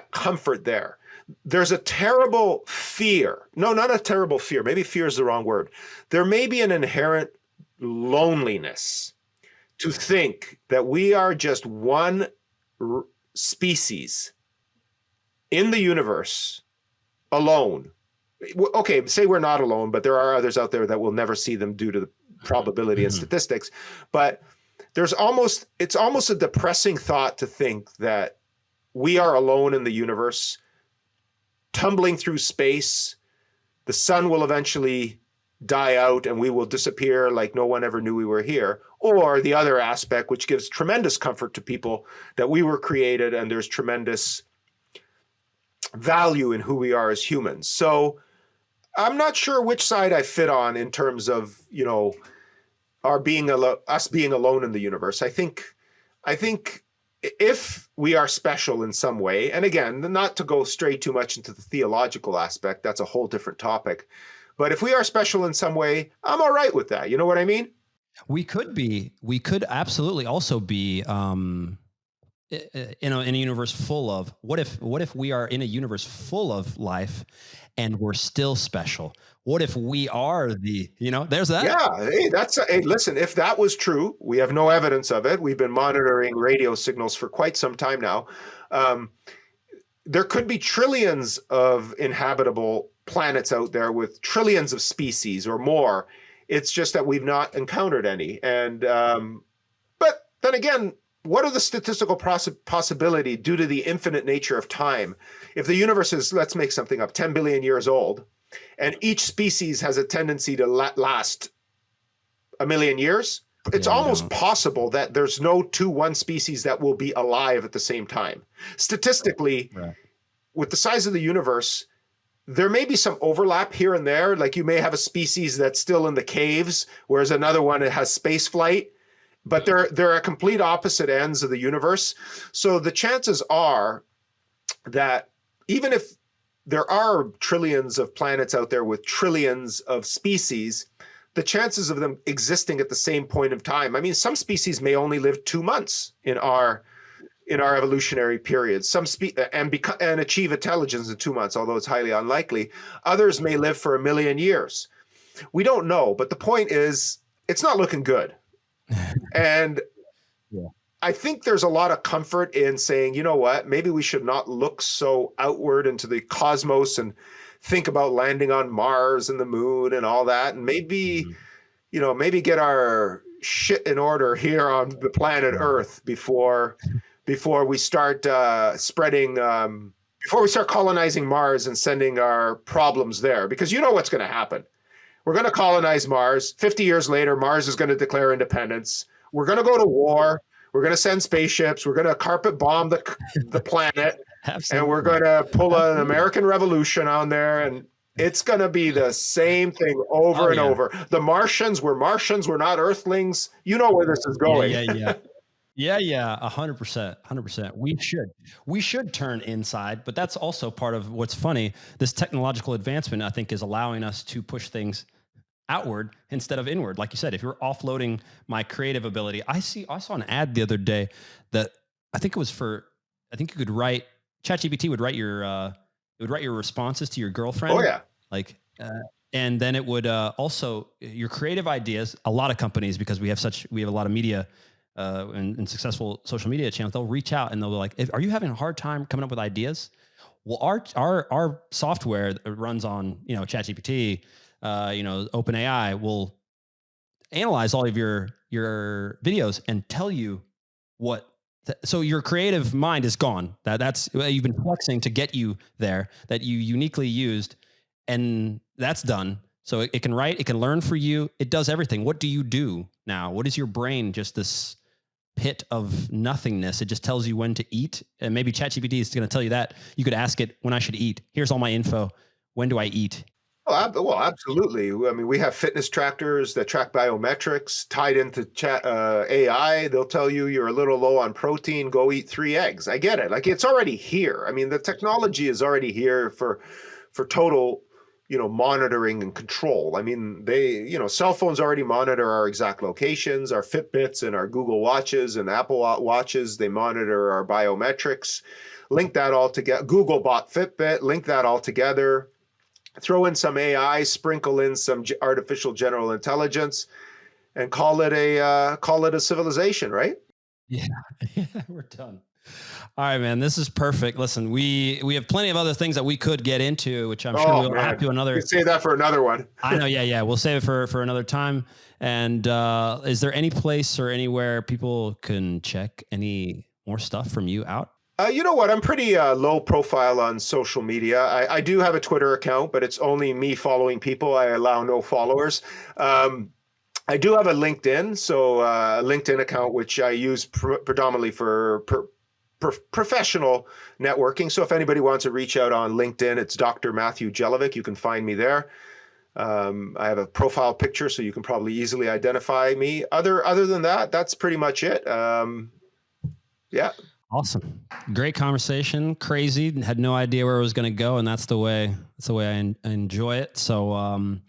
[SPEAKER 2] comfort there. There's a terrible fear. No, not a terrible fear. Maybe fear is the wrong word. There may be an inherent loneliness to think that we are just one species in the universe alone. Okay, say we're not alone, but there are others out there that will never see them due to the probability and statistics. But it's almost a depressing thought to think that we are alone in the universe, tumbling through space. The sun will eventually die out and we will disappear like no one ever knew we were here. Or the other aspect, which gives tremendous comfort to people, that we were created and there's tremendous value in who we are as humans. So I'm not sure which side I fit on in terms of, you know, us being alone in the universe. I think if we are special in some way, and again, not to go stray too much into the theological aspect, that's a whole different topic. But if we are special in some way, I'm all right with that. You know what I mean?
[SPEAKER 1] We could absolutely also be, in a universe full of, what if we are in a universe full of life and we're still special? What if we are there's that.
[SPEAKER 2] Yeah. Hey, listen, if that was true, we have no evidence of it. We've been monitoring radio signals for quite some time now. There could be trillions of inhabitable planets out there with trillions of species or more. It's just that we've not encountered any. And, but then again, what are the statistical possibility due to the infinite nature of time? If the universe is, let's make something up, 10 billion years old, and each species has a tendency to last a million years, it's almost possible that there's no one species that will be alive at the same time. Statistically, with the size of the universe, there may be some overlap here and there. Like you may have a species that's still in the caves, whereas another one that has space flight. But they're at complete opposite ends of the universe. So the chances are that even if there are trillions of planets out there with trillions of species, the chances of them existing at the same point of time, I mean, some species may only live 2 months in our evolutionary period, and achieve intelligence in 2 months, although it's highly unlikely. Others may live for 1 million years. We don't know, but the point is, it's not looking good. And I think there's a lot of comfort in saying, you know what, maybe we should not look so outward into the cosmos and think about landing on Mars and the moon and all that. And maybe, maybe get our shit in order here on the planet Earth before we start before we start colonizing Mars and sending our problems there. Because you know what's going to happen. We're going to colonize Mars. 50 years later, Mars is going to declare independence. We're going to go to war. We're going to send spaceships. We're going to carpet bomb the planet. And we're going to pull an American Revolution on there. And it's going to be the same thing over and over. The Martians were Martians. We're not Earthlings. You know where this is going.
[SPEAKER 1] Yeah. 100%. We should turn inside, but that's also part of what's funny. This technological advancement, I think, is allowing us to push things outward instead of inward. Like you said, if you're offloading my creative ability, I saw an ad the other day that I think you could write, ChatGPT would write your responses to your girlfriend.
[SPEAKER 2] Oh yeah.
[SPEAKER 1] And then it would also your creative ideas. A lot of companies, because we have a lot of media and successful social media channels, they'll reach out and they'll be like, are you having a hard time coming up with ideas? Well, our software that runs on, ChatGPT, OpenAI will analyze all of your videos and tell you so your creative mind is gone. That's you've been flexing to get you there, that you uniquely used, and that's done. So it can write, it can learn for you. It does everything. What do you do now? What is your brain? Just this pit of nothingness. It just tells you when to eat. And maybe ChatGPT is going to tell you that. You could ask it when I should eat. Here's all my info. When do I eat?
[SPEAKER 2] Well, absolutely. I mean, we have fitness trackers that track biometrics tied into AI. They'll tell you you're a little low on protein. Go eat 3 eggs. I get it. Like, it's already here. I mean, the technology is already here for total, monitoring and control. I mean, cell phones already monitor our exact locations, our Fitbits and our Google Watches and Apple Watches. They monitor our biometrics. Link that all together. Google bought Fitbit. Link that all together. Throw in some AI, sprinkle in some artificial general intelligence, and call it a civilization, right?
[SPEAKER 1] Yeah, we're done. All right, man, this is perfect. Listen, we have plenty of other things that we could get into, which I'm sure we'll have to another.
[SPEAKER 2] You say that for another one.
[SPEAKER 1] I know, yeah. We'll save it for another time. And is there any place or anywhere people can check any more stuff from you out?
[SPEAKER 2] You know what? I'm pretty low profile on social media. I do have a Twitter account, but it's only me following people. I allow no followers. I do have a LinkedIn, so a LinkedIn account, which I use predominantly for professional networking. So if anybody wants to reach out on LinkedIn, it's Dr. Matthew Jelavic. You can find me there. I have a profile picture, so you can probably easily identify me. Other than that, that's pretty much it. Yeah.
[SPEAKER 1] Awesome. Great conversation. Crazy. Had no idea where it was going to go. And that's the way I enjoy it. So,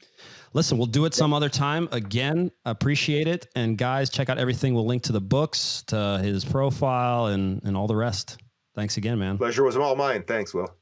[SPEAKER 1] listen, we'll do it some other time. Again, appreciate it. And guys, check out everything. We'll link to the books, to his profile, and all the rest. Thanks again, man.
[SPEAKER 2] Pleasure was all mine. Thanks, Will.